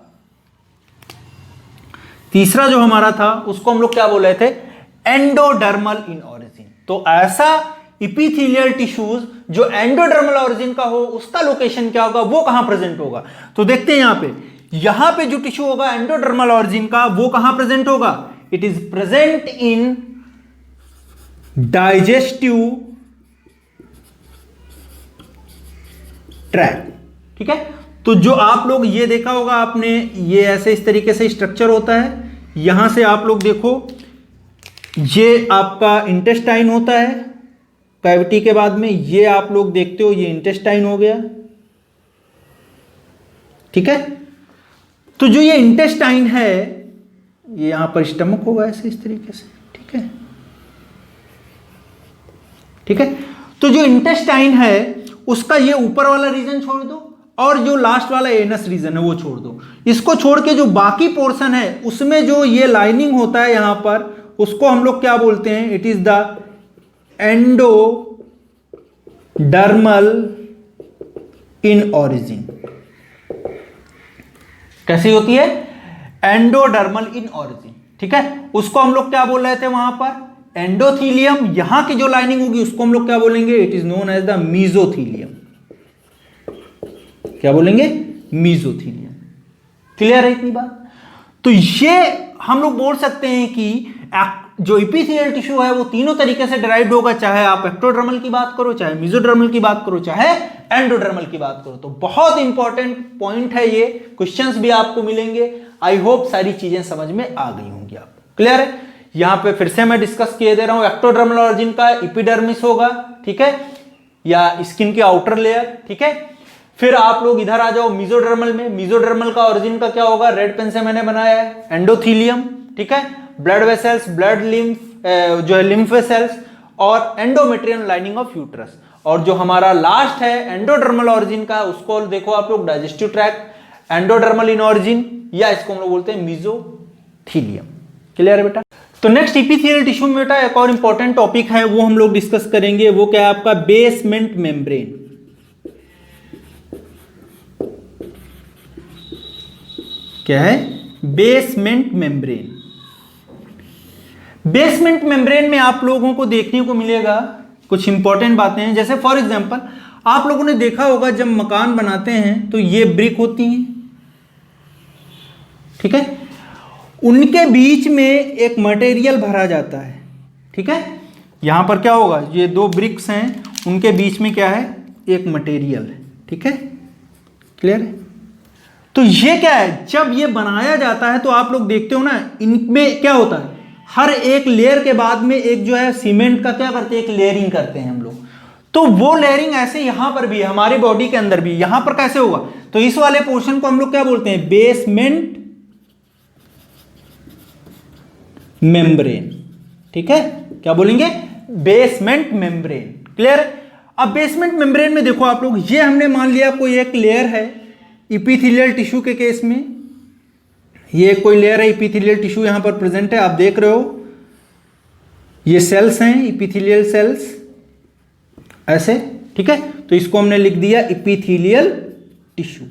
तीसरा जो हमारा था उसको हम लोग क्या बोल रहे थे, एंडोडर्मल इन ऑरिजिन। तो ऐसा इपिथेलियल टिश्यूज जो एंडोडर्मल ऑरिजिन का हो, उसका लोकेशन क्या होगा, वो कहां प्रेजेंट होगा। तो देखते हैं यहां पे जो टिश्यू होगा एंडोडर्मल ऑरिजिन का, वो कहां प्रेजेंट होगा, it is present in digestive tract, ठीक है। तो जो आप लोग ये देखा होगा आपने, ये ऐसे इस तरीके से स्ट्रक्चर होता है, यहां से आप लोग देखो ये आपका इंटेस्टाइन होता है, कैविटी के बाद में ये आप लोग देखते हो ये इंटेस्टाइन हो गया, ठीक है। तो जो ये इंटेस्टाइन है ये यहां पर स्टमक होगा ऐसे इस तरीके से, ठीक है, ठीक है। तो जो इंटेस्टाइन है उसका ये ऊपर वाला रीजन छोड़ दो और जो लास्ट वाला एनस रीजन है वो छोड़ दो, इसको छोड़ के जो बाकी पोर्शन है उसमें जो ये लाइनिंग होता है यहां पर, उसको हम लोग क्या बोलते हैं, it is the endodermal in origin. कैसी होती है, एंडोडर्मल इन ऑरिजिन, ठीक है। उसको हम लोग क्या बोल रहे थे वहां पर, एंडोथीलियम। यहां की जो लाइनिंग होगी उसको हम लोग क्या बोलेंगे, it is known as the mesothelium. क्या बोलेंगे, मीजोथीलियम। क्लियर है इतनी बात। तो ये हम लोग बोल सकते हैं कि जो इपिथेलियल टिश्यू है वो तीनों तरीके से डिराइव्ड होगा, चाहे आप एक्टोडर्मल की बात करो, चाहे मेसोडर्मल की बात करो, चाहे एंडोडर्मल की बात करो। तो बहुत इंपॉर्टेंट पॉइंट है ये, क्वेश्चंस भी आपको मिलेंगे। आई होप सारी चीजें समझ में आ गई होंगी आपको। क्लियर है। यहां पे फिर से मैं डिस्कस किए दे रहा हूं, एक्टोडर्मल ऑरिजिन का एपिडर्मिस होगा, ठीक है, या स्किन की आउटर लेयर, ठीक है। फिर आप लोग इधर आ जाओ मेसोडर्मल में, मेसोडर्मल का ऑरिजिन का क्या होगा, रेड पेन से मैंने बनाया है, एंडोथीलियम, ठीक है, ब्लड वेसल्स, ब्लड लिम्फ जो है लिम्फ वेसल्स, और एंडोमेट्रियम लाइनिंग ऑफ यूट्रस। और जो हमारा लास्ट है एंडोडर्मल ऑरिजिन का, उसको देखो आप लोग, digestive tract, endodermal in origin, या इसको हम लोग बोलते हैं मेसोथीलियम। क्लियर है बेटा। तो नेक्स्ट इपिथेलियल टिश्यू में बेटा एक और इंपॉर्टेंट टॉपिक है वो हम लोग डिस्कस करेंगे, वो क्या है आपका, बेसमेंट मेम्ब्रेन। क्या है, बेसमेंट मेम्ब्रेन। बेसमेंट मेम्ब्रेन में आप लोगों को देखने को मिलेगा कुछ इंपॉर्टेंट बातें हैं। जैसे फॉर एग्जांपल आप लोगों ने देखा होगा जब मकान बनाते हैं तो ये ब्रिक होती हैं, ठीक है, उनके बीच में एक मटेरियल भरा जाता है, ठीक है। यहां पर क्या होगा, ये दो ब्रिक्स हैं, उनके बीच में क्या है, एक मटेरियल है, ठीक है। क्लियर है। तो ये क्या है, जब ये बनाया जाता है तो आप लोग देखते हो ना, इनमें क्या होता है, हर एक लेयर के बाद में एक जो है सीमेंट का क्या करते हैं, एक लेयरिंग करते हैं हम लोग। तो वो लेयरिंग ऐसे यहां पर भी है, हमारी बॉडी के अंदर भी, यहां पर कैसे होगा, तो इस वाले पोर्शन को हम लोग क्या बोलते हैं, बेसमेंट मेम्ब्रेन, ठीक है। क्या बोलेंगे, बेसमेंट मेम्ब्रेन। क्लियर। अब बेसमेंट मेम्ब्रेन में देखो आप लोग, ये हमने मान लिया कोई एक लेयर है इपिथेलियल टिश्यू के केस में, ये कोई लेयर है इपिथेलियल टिश्यू यहां पर प्रेजेंट है, आप देख रहे हो ये सेल्स हैं इपिथेलियल सेल्स ऐसे, ठीक है। तो इसको हमने लिख दिया इपिथेलियल टिश्यू।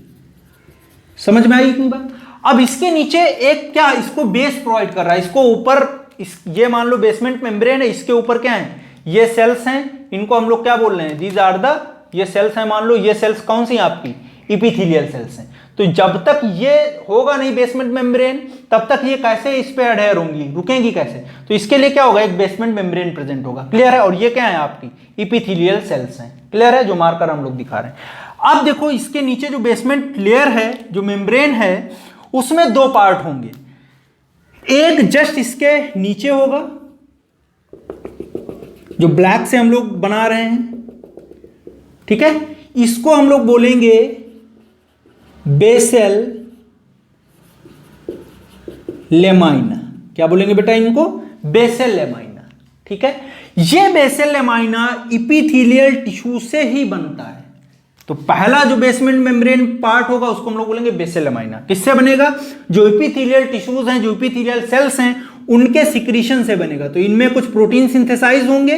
समझ में आई इतनी बात। अब इसके नीचे एक क्या, इसको बेस प्रोवाइड कर रहा है, इसको ऊपर ये मान लो बेसमेंट मेम्ब्रेन है, इसके ऊपर क्या है, ये सेल्स हैं, इनको हम लोग क्या बोल रहे हैं, दीज आर द, ये सेल्स हैं, मान लो ये सेल्स कौन सी हैं आपकी, इपिथेलियल सेल्स हैं। तो जब तक ये होगा नहीं बेसमेंट मेम्ब्रेन, तब तक ये कैसे इस पे अडहेयर होंगी, रुकेंगी कैसे, तो इसके लिए क्या होगा, एक बेसमेंट मेम्ब्रेन प्रेजेंट होगा। क्लियर है? और ये क्या है आपकी इपिथेलियल सेल्स हैं। क्लियर है? जो मार्कर हम लोग दिखा रहे हैं। अब देखो इसके नीचे जो बेसमेंट लेयर है, जो मेम्ब्रेन है, उसमें दो पार्ट होंगे, एक जस्ट इसके नीचे होगा, जो ब्लैक से हम लोग बना रहे हैं, ठीक है, इसको हम लोग बोलेंगे बेसल लेमाइना। क्या बोलेंगे बेटा इनको, बेसल लेमाइना। ठीक है, ये बेसल लेमाइना इपिथेलियल टिश्यू से ही बनता है। तो पहला जो बेसमेंट मेम्ब्रेन पार्ट होगा उसको हम लोग बोलेंगे बेसल लेमाइना। किससे बनेगा, जो इपिथेलियल टिश्यूज हैं, जो इपिथेलियल सेल्स हैं, उनके सिक्रीशन से बनेगा। तो इनमें कुछ प्रोटीन सिंथेसाइज होंगे,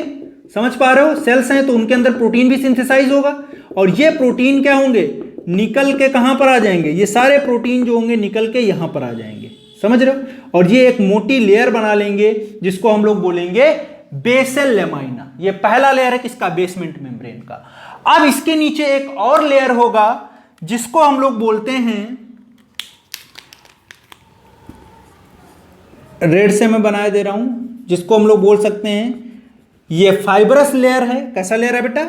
समझ पा रहे हो, सेल्स हैं तो उनके अंदर प्रोटीन भी सिंथेसाइज होगा, और ये प्रोटीन क्या होंगे, निकल के कहां पर आ जाएंगे, ये सारे प्रोटीन जो होंगे निकल के यहां पर आ जाएंगे, समझ रहे हो, और ये एक मोटी लेयर बना लेंगे जिसको हम लोग बोलेंगे बेसल लेमाइना। ये पहला लेयर है किसका, बेसमेंट मेम्ब्रेन का। अब इसके नीचे एक और लेयर होगा जिसको हम लोग बोलते हैं, रेड से मैं बनाए दे रहा हूं, जिसको हम लोग बोल सकते हैं ये फाइबरस लेयर है। कैसा लेयर है बेटा,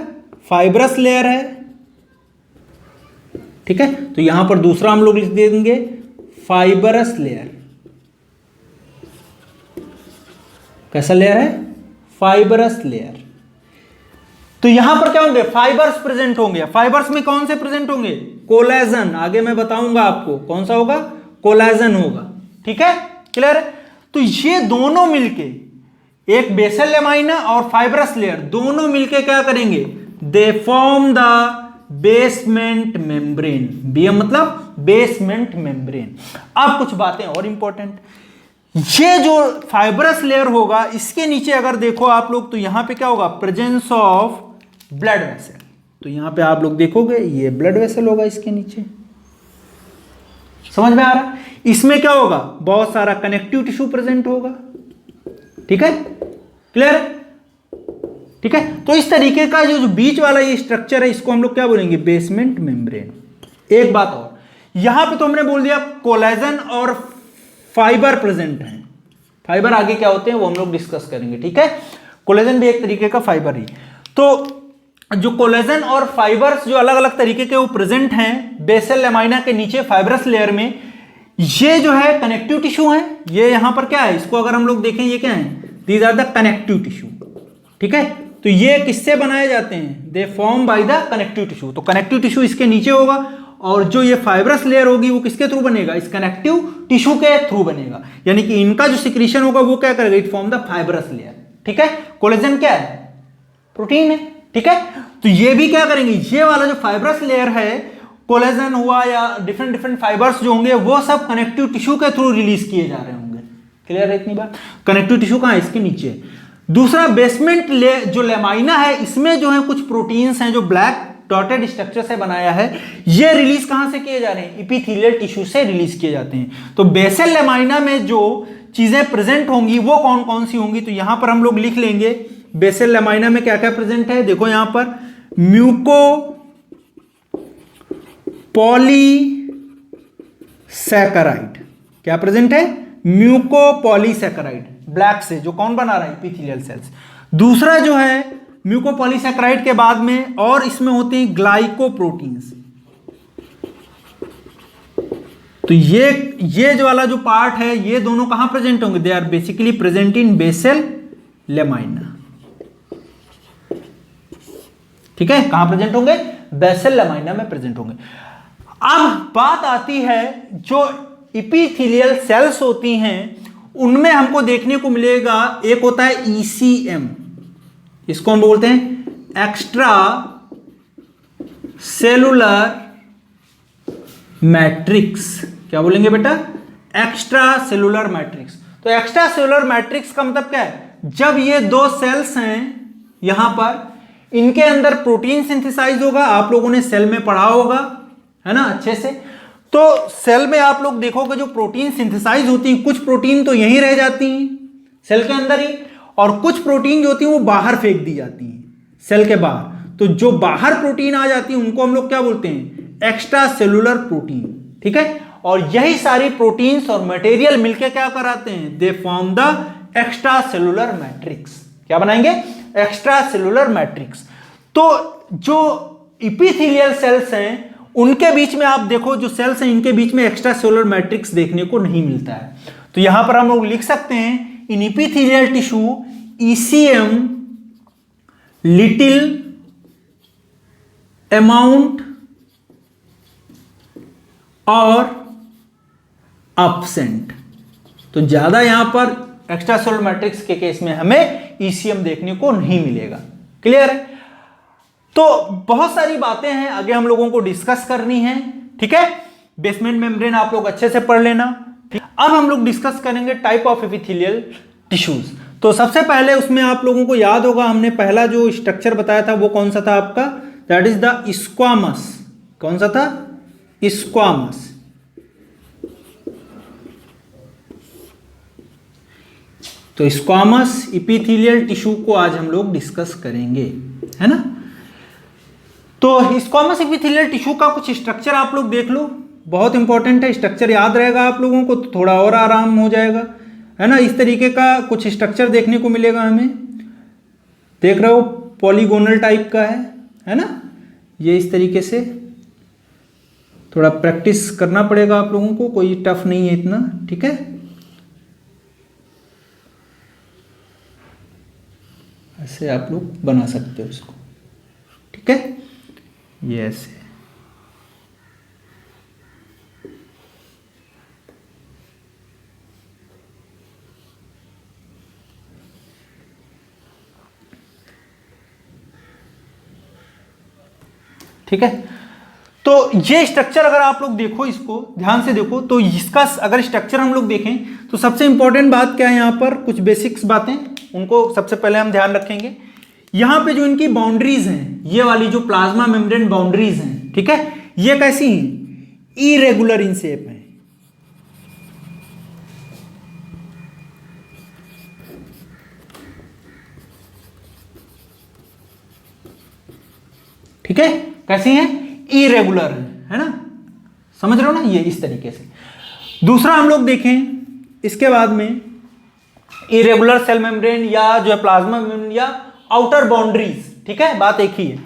फाइबरस लेयर है। ठीक है, तो यहां पर दूसरा हम लोग लिख देंगे फाइबरस लेयर। कैसा लेयर है, फाइबरस लेयर। तो यहां पर क्या होंगे, फाइबर्स प्रेजेंट होंगे। फाइबर्स में कौन से प्रेजेंट होंगे, कोलेजन। आगे मैं बताऊंगा आपको कौन सा होगा, कोलेजन होगा। ठीक है, क्लियर है। तो ये दोनों मिलके, एक बेसल लेमाइना और फाइबरस लेयर, दोनों मिलके क्या करेंगे, they form the basement membrane. BM मतलब बेसमेंट मेम्ब्रेन। अब कुछ बातें और इंपॉर्टेंट, ये जो फाइबरस लेयर होगा इसके नीचे अगर देखो आप लोग, तो यहां पे क्या होगा, प्रेजेंस ऑफ ब्लड वेसल। तो यहां पे आप लोग देखोगे ये ब्लड वेसल होगा इसके नीचे, समझ में आ रहा है। इसमें क्या होगा, बहुत सारा कनेक्टिव टिश्यू प्रेजेंट होगा। ठीक है, क्लियर। ठीक है, तो इस तरीके का जो बीच वाला ये स्ट्रक्चर है, इसको हम लोग क्या बोलेंगे, बेसमेंट मेम्ब्रेन। एक बात और, यहां पे तो हमने बोल दिया कोलेजन और फाइबर प्रेजेंट हैं। फाइबर आगे क्या होते हैं वो हम लोग डिस्कस करेंगे। ठीक है, कोलेजन भी एक तरीके का फाइबर ही। तो जो कोलेजन और फाइबर्स जो अलग अलग तरीके के वो प्रेजेंट हैं बेसल लेमाइना के नीचे फाइबरस लेयर में, ये जो है कनेक्टिव टिश्यू है। ये यहां पर क्या है, इसको अगर हम लोग देखें ये क्या है, these are the connective tissue. ठीक है, तो ये किससे बनाए जाते हैं, they form by the connective tissue. तो कनेक्टिव टिश्यू इसके नीचे होगा, और जो ये फाइबरस लेयर होगी वो किसके थ्रू बनेगा, इस कनेक्टिव टिश्यू के थ्रू बनेगा। यानी कि इनका जो सिक्रीशन होगा वो क्या करेगा, it form the fibrous layer. ठीक है, कोलेजन क्या है, प्रोटीन है। ठीक है, तो ये भी क्या करेंगे, ये वाला जो फाइबरस लेयर है, कोलेजन हुआ या डिफरेंट डिफरेंट फाइबर्स जो होंगे वो सब कनेक्टिव टिश्यू के थ्रू रिलीज किए जा रहे होंगे। क्लियर है इतनी बात। कनेक्टिव टिश्यू कहां है, इसके नीचे। दूसरा बेसमेंट जो लेमाइना है, इसमें जो है कुछ प्रोटीन्स हैं जो ब्लैक डॉटेड स्ट्रक्चर से बनाया है, ये रिलीज कहां से किए जा रहे हैं, इपिथेलियल टिश्यू से रिलीज किए जाते हैं। तो बेसल लेमाइना में जो चीजें प्रेजेंट होंगी वो कौन कौन सी होंगी, तो यहां पर हम लोग लिख लेंगे बेसल लेमाइना में क्या क्या प्रेजेंट है। देखो यहां पर म्यूको पॉलीसैकेराइड क्या प्रेजेंट है, म्यूको पॉलीसैकेराइड, ब्लैक से जो कौन बना रहा है, इपिथेलियल सेल्स। दूसरा जो है म्यूकोपॉलीसैकेराइड के बाद में और इसमें होते हैं ग्लाइकोप्रोटीन्स। तो ये जो वाला जो पार्ट है, ये दोनों कहां प्रेजेंट होंगे, they are basically present in basal lamina. ठीक है, कहां प्रेजेंट होंगे, बेसल लेमाइना में प्रेजेंट होंगे। अब बात आती है जो इपिथेलियल सेल्स होती हैं उनमें हमको देखने को मिलेगा, एक होता है ईसीएम, इसको हम बोलते हैं एक्स्ट्रा सेलुलर मैट्रिक्स। क्या बोलेंगे बेटा, एक्स्ट्रा सेलुलर मैट्रिक्स। तो एक्स्ट्रा सेलुलर मैट्रिक्स का मतलब क्या है, जब ये दो सेल्स हैं यहां पर, इनके अंदर प्रोटीन सिंथेसाइज होगा। आप लोगों ने सेल में पढ़ा होगा, है ना, अच्छे से। तो सेल में आप लोग देखोगे जो प्रोटीन सिंथेसाइज होती हैं, कुछ प्रोटीन तो यहीं रह जाती हैं सेल के अंदर ही, और कुछ प्रोटीन जो होती है वो बाहर फेंक दी जाती है सेल के बाहर। तो जो बाहर प्रोटीन आ जाती है उनको हम लोग क्या बोलते हैं, एक्स्ट्रा सेलुलर प्रोटीन, ठीक है। और यही सारी प्रोटीन्स और मटेरियल मिलके क्या कराते हैं, they form the extra cellular matrix. क्या बनाएंगे, एक्स्ट्रा सेलुलर मैट्रिक्स। तो जो इपिथेलियल सेल्स हैं उनके बीच में आप देखो, जो सेल्स हैं इनके बीच में एक्स्ट्रा सेलुलर मैट्रिक्स देखने को नहीं मिलता है। तो यहां पर हम लोग लिख सकते हैं in epithelial tissue ECM little amount और absent। तो ज्यादा यहां पर एक्स्ट्रा सेलुलर मैट्रिक्स के केस में हमें ECM देखने को नहीं मिलेगा। क्लियर है। तो बहुत सारी बातें हैं आगे हम लोगों को डिस्कस करनी है, ठीक है। बेसमेंट मेम्ब्रेन आप लोग अच्छे से पढ़ लेना। अब हम लोग डिस्कस करेंगे टाइप ऑफ एपिथेलियल टिश्यूज। तो सबसे पहले उसमें आप लोगों को याद होगा हमने पहला जो स्ट्रक्चर बताया था वो कौन सा था आपका, दैट इज द स्क्वामस। कौन सा था, स्क्वामस। तो स्क्वामस एपिथेलियल टिश्यू को आज हम लोग डिस्कस करेंगे, है ना। तो स्क्वामस एपिथेलियल टिश्यू का कुछ स्ट्रक्चर आप लोग देख लो, बहुत इंपॉर्टेंट है, स्ट्रक्चर याद रहेगा आप लोगों को तो थोड़ा और आराम हो जाएगा, है ना। इस तरीके का कुछ स्ट्रक्चर देखने को मिलेगा हमें, देख रहे हो पॉलीगोनल टाइप का है ना। ये इस तरीके से थोड़ा प्रैक्टिस करना पड़ेगा आप लोगों को, कोई टफ नहीं है इतना, ठीक है। ऐसे आप लोग बना सकते हो उसको, ठीक है। ये ऐसे, ठीक है। तो ये स्ट्रक्चर अगर आप लोग देखो, इसको ध्यान से देखो, तो इसका अगर स्ट्रक्चर हम लोग देखें तो सबसे इंपॉर्टेंट बात क्या है, यहां पर कुछ बेसिक्स बातें उनको सबसे पहले हम ध्यान रखेंगे। यहां पे जो इनकी बाउंड्रीज हैं, ये वाली जो प्लाज्मा मेम्ब्रेन बाउंड्रीज हैं, ठीक है, ये कैसी हैं, इरेगुलर इन शेप है, ठीक है। कैसी हैं, इरेगुलर है ना, समझ रहे हो ना, ये इस तरीके से। दूसरा हम लोग देखें इसके बाद में इरेगुलर सेल मेम्ब्रेन या जो है प्लाज्मा मेम्ब्रेन या आउटर बाउंड्रीज, ठीक है, बात एक ही है।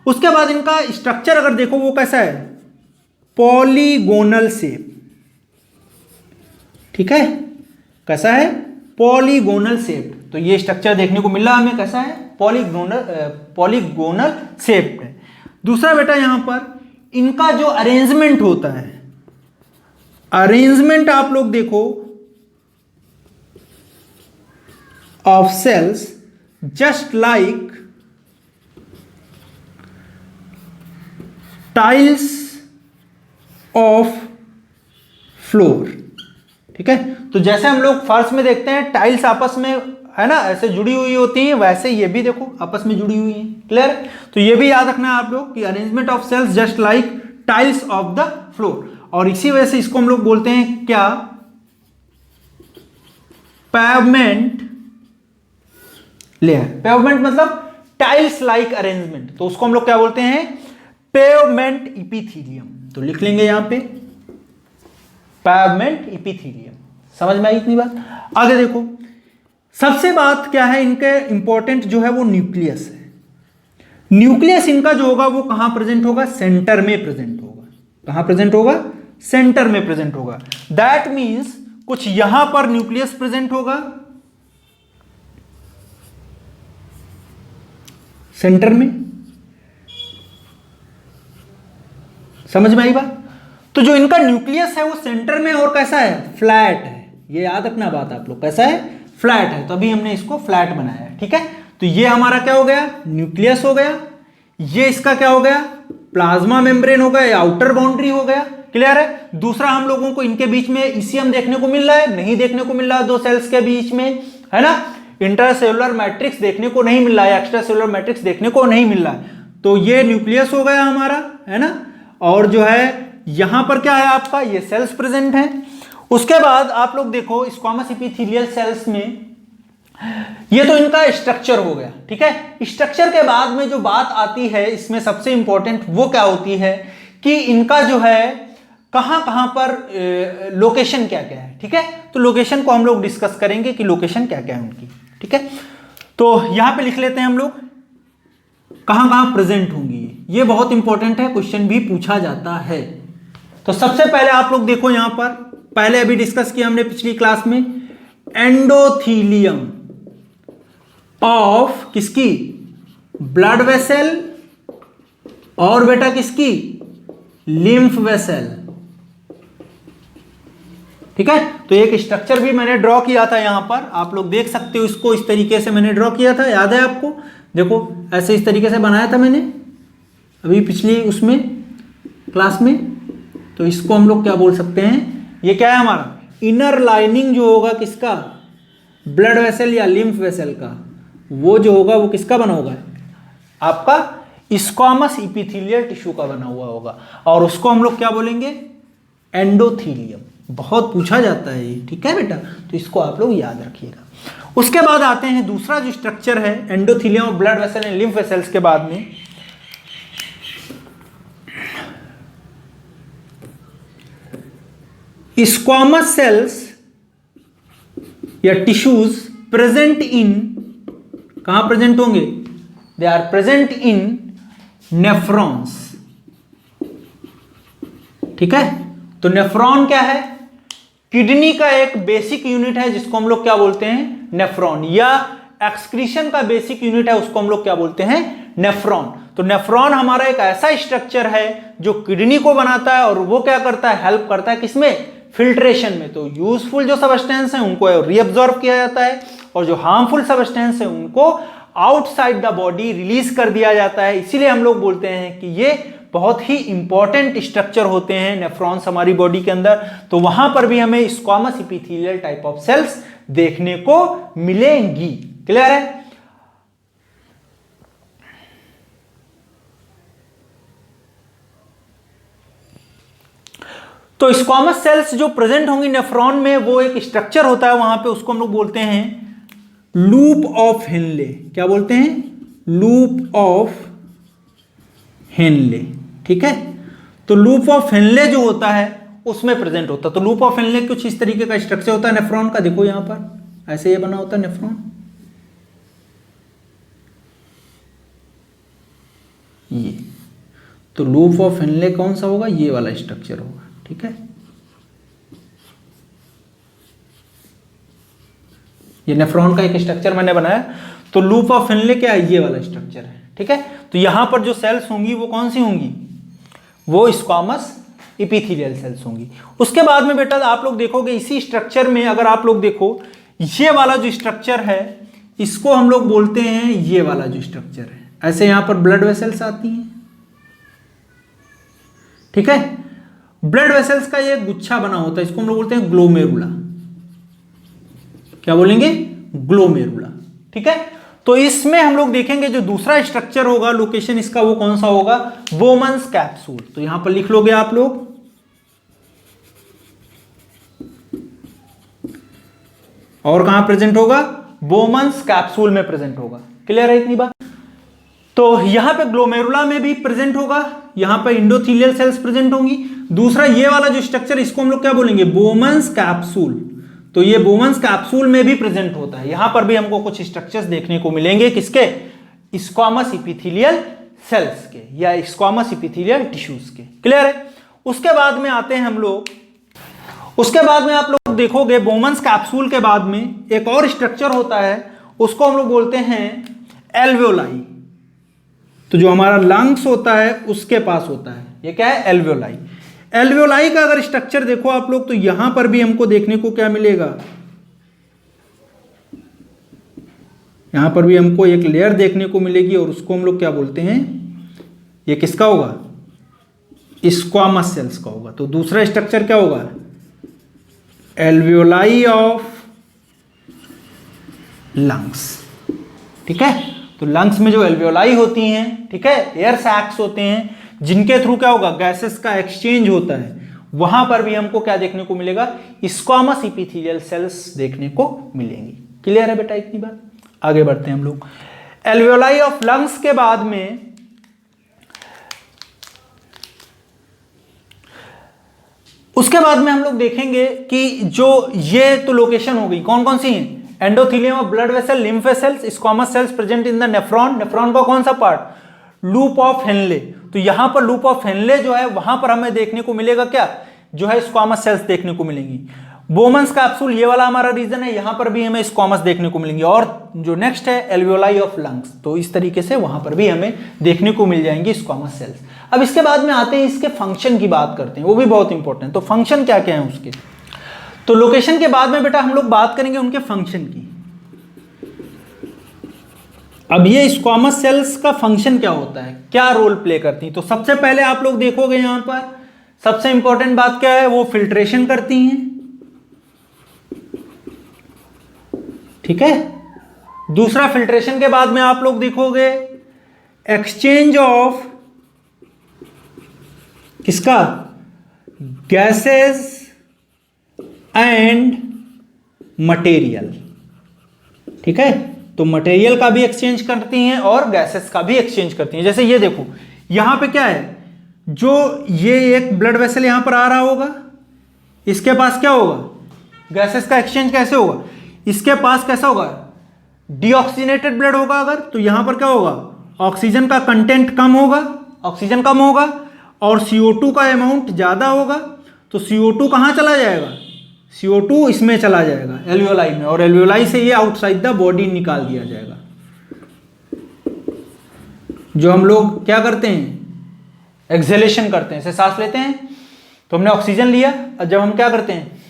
उसके बाद इनका स्ट्रक्चर अगर देखो वो कैसा है, पॉलीगोनल शेप, ठीक है, कैसा है, पॉलीगोनल शेप। तो ये स्ट्रक्चर देखने को मिल रहा है हमें, कैसा है, पॉलीगोनल शेप है। दूसरा बेटा यहां पर इनका जो अरेंजमेंट होता है, अरेंजमेंट आप लोग देखो of cells just like tiles of floor, ठीक है। तो जैसे हम लोग फर्श में देखते हैं टाइल्स आपस में, है ना, ऐसे जुड़ी हुई होती है, वैसे ये भी देखो आपस में जुड़ी हुई है। क्लियर। तो ये भी याद रखना है आप लोग कि arrangement of cells just like tiles of the floor. और इसी वजह से इसको हम लोग बोलते हैं क्या, पेवमेंट लेयर। पेवमेंट मतलब टाइल्स लाइक अरेंजमेंट, तो उसको हम लोग क्या बोलते हैं, पेवमेंट इपिथेलियम। तो लिख लेंगे यहां पे पेवमेंट इपिथेलियम। समझ में आई इतनी बात। आगे देखो, सबसे बात क्या है, इनके इंपॉर्टेंट जो है वो न्यूक्लियस है। न्यूक्लियस इनका जो होगा वो कहां प्रेजेंट होगा, सेंटर में प्रेजेंट होगा। कहां प्रेजेंट होगा, सेंटर में प्रेजेंट होगा। दैट मींस कुछ यहां पर न्यूक्लियस प्रेजेंट होगा सेंटर में। समझ में आई बात। तो जो इनका न्यूक्लियस है वो सेंटर में और कैसा है, फ्लैट है। ये याद रखना बात आप लोग, कैसा है, फ्लैट है। तो अभी हमने इसको फ्लैट बनाया है, ठीक है। तो ये हमारा क्या हो गया, न्यूक्लियस हो गया। ये इसका क्या हो गया, प्लाज्मा मेम्ब्रेन हो गया या आउटर बाउंड्री हो गया। क्लियर है। दूसरा हम लोगों को इनके बीच में ईसीएम देखने को मिल रहा है, नहीं देखने को मिल रहा है दो सेल्स के बीच में, है ना। इंटरसेलुलर मैट्रिक्स देखने को नहीं मिल रहा है, एक्स्ट्रा सेलुलर मैट्रिक्स देखने को नहीं मिल रहा है। तो ये न्यूक्लियस हो गया हमारा, है ना। और जो है यहां पर क्या है आपका, ये सेल्स प्रेजेंट है। उसके बाद आप लोग देखो स्क्वामस एपिथेलियल सेल्स में ये तो इनका स्ट्रक्चर हो गया, ठीक है। स्ट्रक्चर के बाद में जो बात आती है इसमें सबसे इंपॉर्टेंट वो क्या होती है कि इनका जो है कहां कहां पर लोकेशन क्या क्या है, ठीक है। तो लोकेशन को हम लोग डिस्कस करेंगे कि लोकेशन क्या क्या है उनकी, ठीक है। तो यहां पे लिख लेते हैं हम लोग कहां कहां प्रेजेंट होंगी, ये बहुत इंपॉर्टेंट है, क्वेश्चन भी पूछा जाता है। तो सबसे पहले आप लोग देखो यहां पर, पहले अभी डिस्कस किया हमने पिछली क्लास में, एंडोथीलियम ऑफ किसकी, ब्लड वेसल, और बेटा किसकी, लिम्फ वेसल, ठीक है। तो एक स्ट्रक्चर भी मैंने ड्रॉ किया था यहां पर, आप लोग देख सकते हो इसको, इस तरीके से मैंने ड्रॉ किया था, याद है आपको, देखो ऐसे इस तरीके से बनाया था मैंने अभी पिछली उसमें क्लास में। तो इसको हम लोग क्या बोल सकते हैं, ये क्या है हमारा इनर लाइनिंग जो होगा किसका, ब्लड वेसल या लिम्फ वेसल का, वो जो होगा वो किसका बना होगा, आपका स्क्वामस इपिथेलियल टिश्यू का बना हुआ होगा, और उसको हम लोग क्या बोलेंगे, एंडोथीलियम। बहुत पूछा जाता है ये, ठीक है बेटा, तो इसको आप लोग याद रखिएगा। उसके बाद आते हैं दूसरा जो स्ट्रक्चर है endothelium of blood vessel and lymph vessels के बाद में स्क्वामस सेल्स या टिश्यूज प्रेजेंट इन, कहां प्रेजेंट होंगे, they are present in nephrons, ठीक है। तो नेफ्रॉन क्या है, किडनी का एक बेसिक यूनिट है जिसको हम लोग क्या बोलते हैं, नेफ्रॉन, या एक्सक्रीशन का बेसिक यूनिट है उसको हम लोग क्या बोलते हैं, नेफ्रॉन। तो नेफ्रॉन हमारा एक ऐसा स्ट्रक्चर है जो किडनी को बनाता है, और वो क्या करता है, हेल्प करता है किसमें, फिल्ट्रेशन में। तो यूजफुल जो सब्सटेंस है उनको रीअब्सॉर्ब किया जाता है, और जो हार्मफुल सब्सटेंस है उनको आउटसाइड द बॉडी रिलीज कर दिया जाता है। इसीलिए हम लोग बोलते हैं कि ये बहुत ही इंपॉर्टेंट स्ट्रक्चर होते हैं नेफ्रॉन्स हमारी बॉडी के अंदर। तो वहां पर भी हमें squamous epithelial type of cells देखने को मिलेंगी, क्लियर है। तो स्क्वामस सेल्स जो प्रेजेंट होंगी नेफ्रॉन में, वो एक स्ट्रक्चर होता है वहां पे, उसको हम लोग बोलते हैं लूप ऑफ हेनले। क्या बोलते हैं, लूप ऑफ हेनले, ठीक है। तो लूप ऑफ हेनले जो होता है उसमें प्रेजेंट होता है। तो लूप ऑफ हेनले कुछ इस तरीके का स्ट्रक्चर होता है नेफ्रॉन का, देखो यहां पर ऐसे ये बना होता है नेफ्रॉन, ये। तो लूप ऑफ हेनले कौन सा होगा, ये वाला स्ट्रक्चर होगा, ठीक है। ये नेफ्रॉन का एक स्ट्रक्चर मैंने बनाया। तो लूप ऑफ हेनले क्या है, ये वाला स्ट्रक्चर है, ठीक है। तो यहां पर जो सेल्स होंगी वो कौन सी होंगी, वो स्क्वामस इपिथेलियल सेल्स होंगी। उसके बाद में बेटा आप लोग देखोगे इसी स्ट्रक्चर में, अगर आप लोग देखो ये वाला जो स्ट्रक्चर है इसको हम लोग बोलते हैं, ये वाला जो स्ट्रक्चर है, ऐसे यहां पर ब्लड वेसल्स आती हैं, ठीक है। ब्लड वेसल्स का ये गुच्छा बना होता है, इसको हम लोग बोलते हैं ग्लोमेरुला। क्या बोलेंगे, ग्लोमेरुला, ठीक है। तो इसमें हम लोग देखेंगे जो दूसरा स्ट्रक्चर होगा, लोकेशन इसका वो कौन सा होगा, बोमन्स कैप्सूल। तो यहां पर लिख लोगे आप लोग, और कहां प्रेजेंट होगा, बोमन्स कैप्सूल में प्रेजेंट होगा, क्लियर है इतनी बात। तो यहां पे ग्लोमेरुला में भी प्रेजेंट होगा, यहां पे इंडोथीलियल सेल्स प्रेजेंट होंगी। दूसरा ये वाला जो स्ट्रक्चर, इसको हम लोग क्या बोलेंगे, बोमन्स कैप्सूल। तो ये बोमन्स कैप्सूल में भी प्रेजेंट होता है। यहां पर भी हमको कुछ स्ट्रक्चर्स देखने को मिलेंगे, किसके, स्क्वामस इपिथेलियल सेल्स के या स्क्वामस इपिथेलियल टिश्यूज के, क्लियर है। उसके बाद में आते हैं हम लोग, उसके बाद में आप लोग देखोगे बोमन्स कैप्सूल के बाद में एक और स्ट्रक्चर होता है, उसको हम लोग बोलते हैं एल्वेओलाई। तो जो हमारा लंग्स होता है उसके पास होता है, ये क्या है, एल्वेओलाई। एल्वेओलाई का अगर स्ट्रक्चर देखो आप लोग, तो यहां पर भी हमको देखने को क्या मिलेगा, यहां पर भी हमको एक लेयर देखने को मिलेगी, और उसको हम लोग क्या बोलते हैं, ये किसका होगा, स्क्वामस सेल्स का होगा। तो दूसरा स्ट्रक्चर क्या होगा, एल्वेओलाई ऑफ लंग्स, ठीक है। तो लंग्स में जो एल्वेओलाई होती हैं, ठीक है, एयर सैक्स होते हैं, जिनके थ्रू क्या होगा, गैसेस का एक्सचेंज होता है, वहां पर भी हमको क्या देखने को मिलेगा, स्क्वामस इपिथेलियल सेल्स देखने को मिलेंगी, क्लियर है बेटा इतनी बात? आगे बढ़ते हैं हम लोग। एल्वियोलाई ऑफ लंग्स के बाद में उसके बाद में हम लोग देखेंगे कि जो ये तो लोकेशन हो गई, कौन कौन सी हैं? Endothelium of blood vessel, lymph vessels, squamous cells present in the nephron. Nephron का कौन सा पार्ट? Loop of Henle. तो यहां पर लूप ऑफ हेनले जो है वहां पर हमें देखने को मिलेगा क्या, जो है स्क्वामस सेल्स देखने को मिलेंगी। बोमन्स कैप्सूल, ये वाला हमारा रीजन है, यहां पर भी हमें स्क्वामस देखने को मिलेंगे। और जो नेक्स्ट है एल्वियोलाई ऑफ लंग्स, तो इस तरीके से वहां पर भी हमें देखने को मिल जाएंगी स्क्वामस सेल्स। अब इसके बाद में आते हैं इसके फंक्शन की बात करते हैं, वो भी बहुत इंपॉर्टेंट है। तो फंक्शन क्या क्या है उसके? तो लोकेशन के बाद में बेटा हम लोग बात करेंगे उनके फंक्शन की। अब ये स्क्वामस सेल्स का फंक्शन क्या होता है, क्या रोल प्ले करती हैं? तो सबसे पहले आप लोग देखोगे यहां पर सबसे इंपॉर्टेंट बात क्या है, वो फिल्ट्रेशन करती हैं, ठीक है। दूसरा, फिल्ट्रेशन के बाद में आप लोग देखोगे एक्सचेंज ऑफ किसका, गैसेस एंड मटेरियल, ठीक है। तो मटेरियल का भी एक्सचेंज करती हैं और गैसेस का भी एक्सचेंज करती हैं। जैसे ये देखो यहां पे क्या है, जो ये एक ब्लड वेसल यहां पर आ रहा होगा, इसके पास क्या होगा, गैसेस का एक्सचेंज कैसे होगा, इसके पास कैसा होगा, डीऑक्सीनेटेड ब्लड होगा अगर, तो यहां पर क्या होगा, ऑक्सीजन का कंटेंट कम होगा, ऑक्सीजन कम होगा और CO2 का अमाउंट ज्यादा होगा। तो CO2 कहां चला जाएगा, CO2 इसमें चला जाएगा एल्वियोलाई में, और एल्वियोलाई से ये आउटसाइड द बॉडी निकाल दिया जाएगा। जो हम लोग क्या करते हैं, एक्सहेलेशन करते हैं, ऐसे सांस लेते हैं तो हमने ऑक्सीजन लिया, और जब हम क्या करते हैं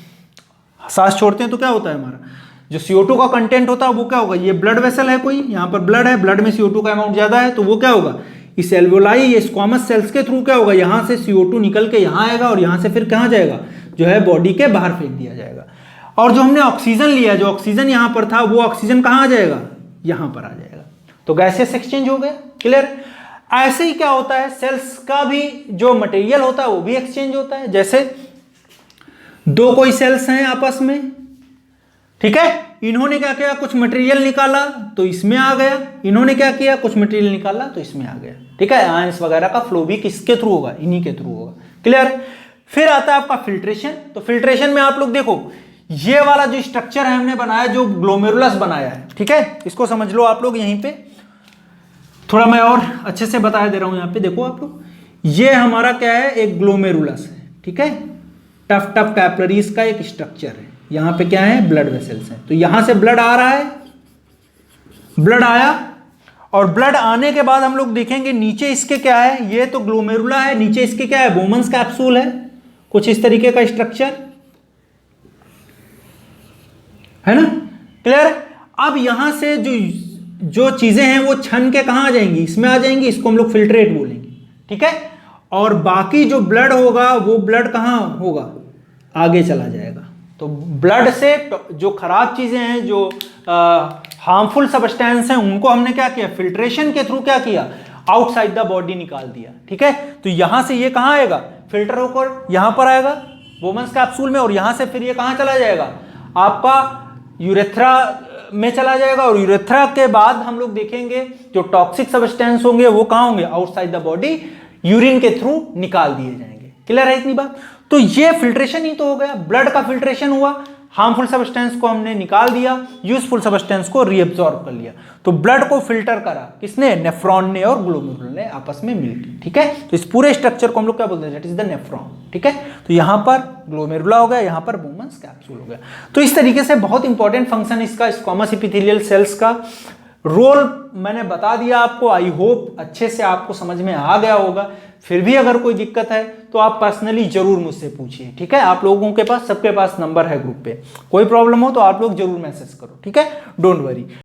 सांस छोड़ते हैं तो क्या होता है, हमारा जो CO2 का कंटेंट होता है वो क्या होगा, ये ब्लड वेसल है कोई, यहाँ पर ब्लड है, ब्लड में CO2 का अमाउंट ज्यादा है, तो वो क्या होगा, इस एल्वियोलाई ये स्क्वामस सेल्स के थ्रू क्या होगा, यहाँ से CO2 निकल के यहाँ आएगा और यहाँ से फिर कहाँ जाएगा, जो है बॉडी के बाहर फेंक दिया जाएगा। और जो हमने ऑक्सीजन लिया, जो ऑक्सीजन यहाँ पर था, वो ऑक्सीजन कहाँ आ जाएगा, यहाँ पर आ जाएगा। तो गैसेस एक्सचेंज हो गया, क्लियर। ऐसे ही क्या होता है, सेल्स का भी जो मटेरियल होता है वो भी एक्सचेंज होता है। जैसे दो कोई सेल्स हैं आपस में, ठीक है, इन्होंने क्या किया, कुछ मटेरियल निकाला तो इसमें आ गया, इन्होंने क्या किया, कुछ मटेरियल निकाला तो इसमें आ गया, ठीक है। आयंस वगैरह का फ्लो भी किसके थ्रू होगा, इन्हीं के थ्रू होगा, क्लियर। फिर आता है आपका फिल्ट्रेशन। तो फिल्ट्रेशन में आप लोग देखो ये वाला जो स्ट्रक्चर है हमने बनाया, जो ग्लोमेरुलस बनाया है, ठीक है, इसको समझ लो आप लोग। यहीं पे थोड़ा मैं और अच्छे से बता दे रहा हूं, यहां पे देखो आप लोग, ये हमारा क्या है, एक ग्लोमेरुलस है, ठीक है, टफ टफ कैपिलरीज का एक स्ट्रक्चर है। यहां पे क्या है, ब्लड वेसल्स हैं, तो यहां से ब्लड आ रहा है, ब्लड आया, और ब्लड आने के बाद हम लोग देखेंगे नीचे इसके क्या है, ये तो ग्लोमेरुला है, नीचे इसके क्या है, बोमन्स कैप्सूल है, कुछ इस तरीके का स्ट्रक्चर है ना, क्लियर। अब यहां से जो चीजें हैं वो छन के कहां आ जाएंगी, इसमें आ जाएंगी, इसको हम लोग फिल्ट्रेट बोलेंगे, ठीक है। और बाकी जो ब्लड होगा वो ब्लड कहां होगा, आगे चला जाएगा। तो ब्लड से जो खराब चीजें हैं, जो हार्मफुल सब्सटेंस हैं, उनको हमने क्या किया, फिल्ट्रेशन के थ्रू क्या किया, आउटसाइड द बॉडी निकाल दिया, ठीक है। तो यहां से ये कहां आएगा, फिल्टर होकर यहां पर आएगा बोमन्स कैप्सूल में, और यहां से फिर ये कहां चला जाएगा, आपका यूरेथ्रा में चला जाएगा, और यूरेथ्रा के बाद हम लोग देखेंगे जो टॉक्सिक सब्सटेंस होंगे वो कहां होंगे, आउटसाइड द बॉडी यूरिन के थ्रू निकाल दिए जाएंगे, क्लियर है इतनी बात। तो ये फिल्ट्रेशन ही तो हो गया, ब्लड का फिल्ट्रेशन हुआ, हार्मफुल सब्सटेंस को हमने निकाल दिया, यूजफुल सब्सटेंस को रीअब्सॉर्ब कर लिया। तो ब्लड को फिल्टर करा किसने, नेफ्रॉन ने और ग्लोमेरुल ने आपस में मिलकर, ठीक है। तो इस पूरे स्ट्रक्चर को हम लोग क्या बोलते हैं, दैट इज द नेफ्रॉन, ठीक है। तो यहां पर ग्लोमेरुला हो गया, यहां पर बोमन्स कैप्सूल हो गया। तो इस तरीके से बहुत इंपॉर्टेंट फंक्शन इसका स्क्वामस एपिथेलियल सेल्स का रोल मैंने बता दिया आपको। आई होप अच्छे से आपको समझ में आ गया होगा। फिर भी अगर कोई दिक्कत है तो आप पर्सनली जरूर मुझसे पूछिए, ठीक है। आप लोगों के पास, सबके पास नंबर है ग्रुप पे, कोई प्रॉब्लम हो तो आप लोग जरूर मैसेज करो, ठीक है, डोंट वरी।